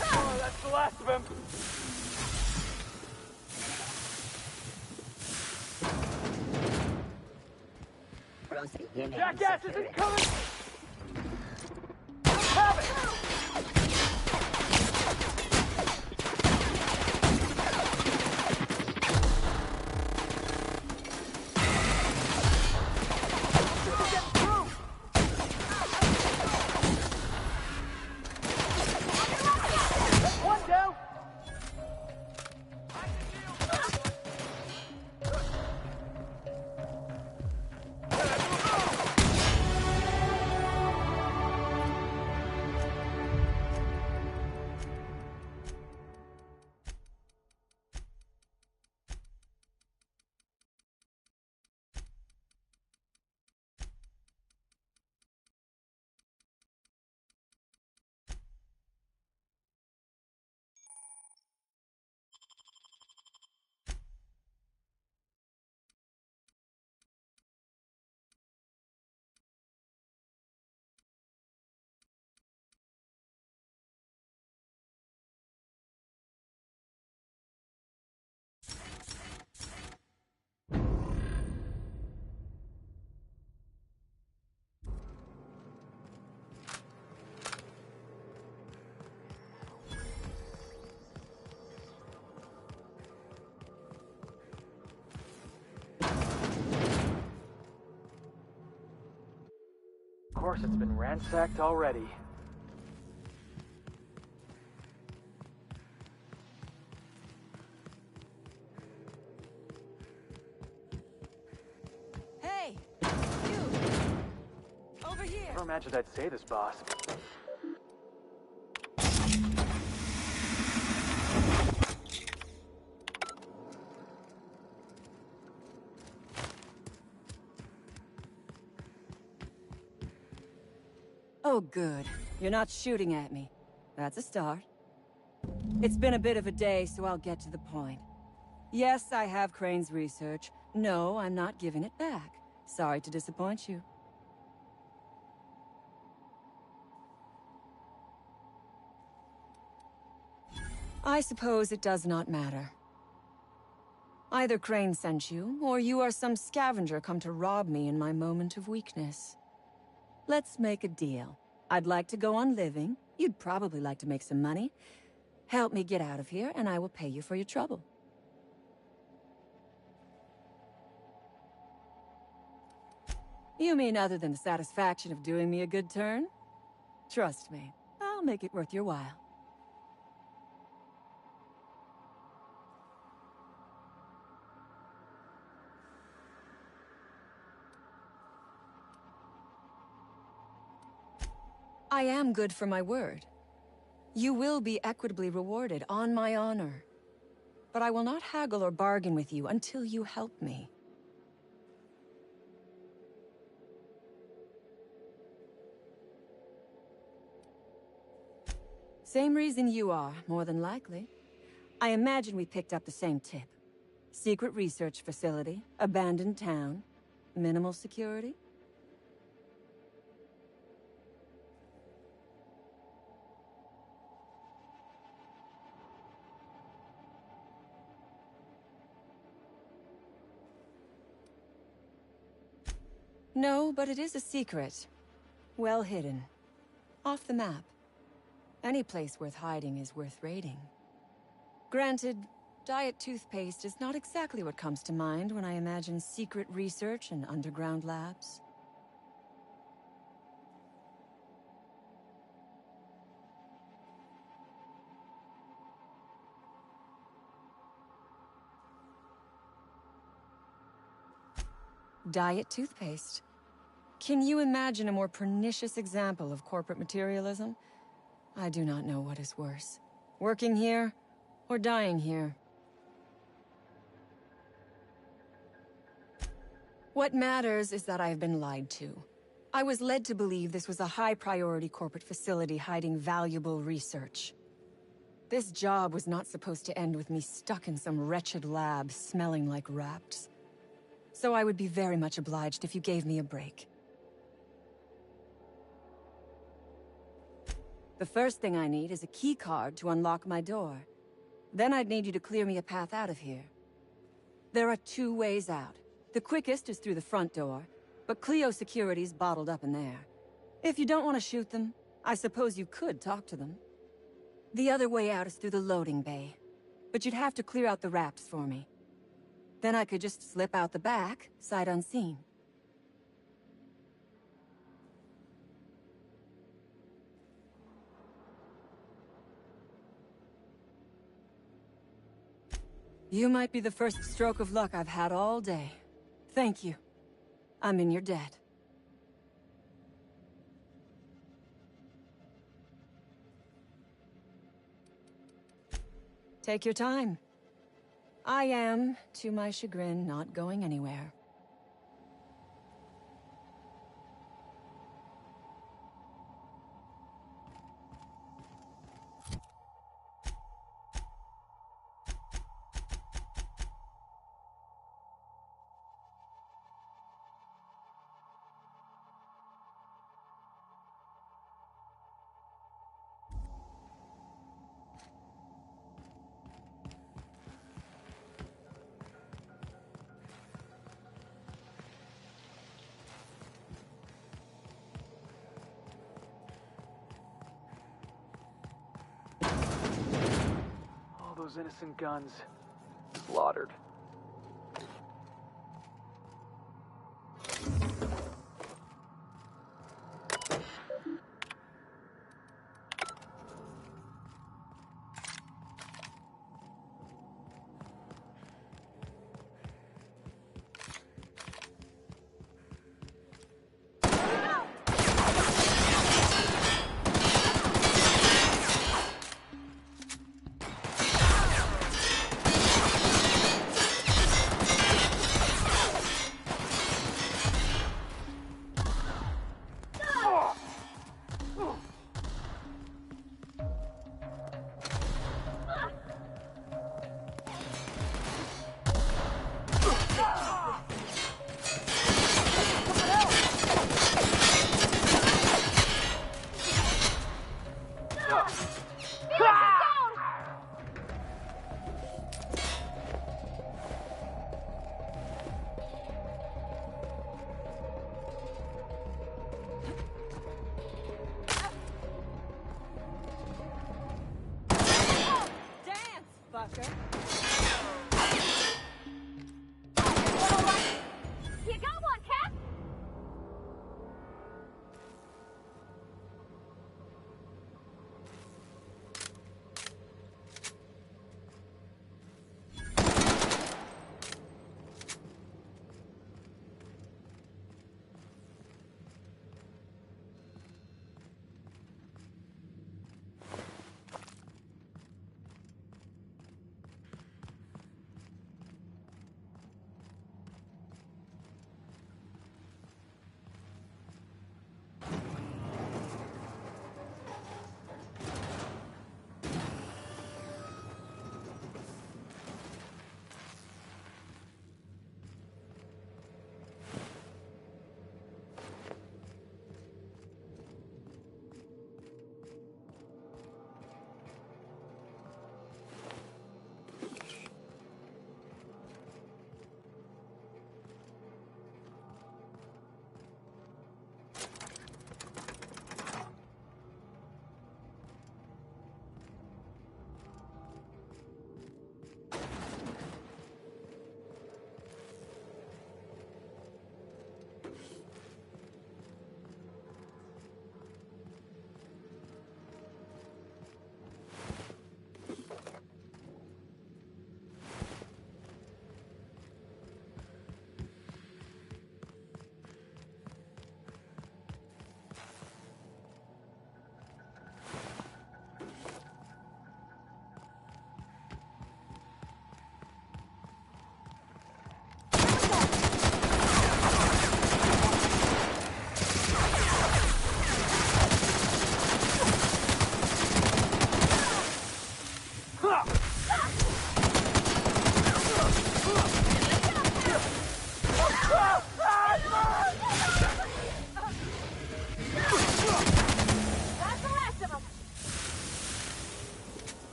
Oh, that's the last of him. Jackass isn't coming! Have it! One down! Of course, it's been ransacked already. Hey! You! Over here! Never imagined I'd say this, boss. Oh, good. You're not shooting at me. That's a start. It's been a bit of a day, so I'll get to the point. Yes, I have Crane's research. No, I'm not giving it back. Sorry to disappoint you. I suppose it does not matter. Either Crane sent you, or you are some scavenger come to rob me in my moment of weakness. Let's make a deal. I'd like to go on living. You'd probably like to make some money. Help me get out of here, and I will pay you for your trouble. You mean other than the satisfaction of doing me a good turn? Trust me, I'll make it worth your while. I am good for my word. You will be equitably rewarded, on my honor. But I will not haggle or bargain with you until you help me. Same reason you are, more than likely. I imagine we picked up the same tip. Secret research facility, abandoned town, minimal security. No, but it is a secret. Well hidden. Off the map. Any place worth hiding is worth raiding. Granted, diet toothpaste is not exactly what comes to mind when I imagine secret research and underground labs. Diet toothpaste. Can you imagine a more pernicious example of corporate materialism? I do not know what is worse. Working here, or dying here. What matters is that I have been lied to. I was led to believe this was a high-priority corporate facility hiding valuable research. This job was not supposed to end with me stuck in some wretched lab smelling like rats. So I would be very much obliged if you gave me a break. The first thing I need is a key card to unlock my door. Then I'd need you to clear me a path out of here. There are 2 ways out. The quickest is through the front door, but Cleo Security's bottled up in there. If you don't want to shoot them, I suppose you could talk to them. The other way out is through the loading bay, but you'd have to clear out the wraps for me. Then I could just slip out the back, sight unseen. You might be the first stroke of luck I've had all day. Thank you. I'm in your debt. Take your time. I am, to my chagrin, not going anywhere. Those innocent guns. Slaughtered.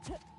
Huh.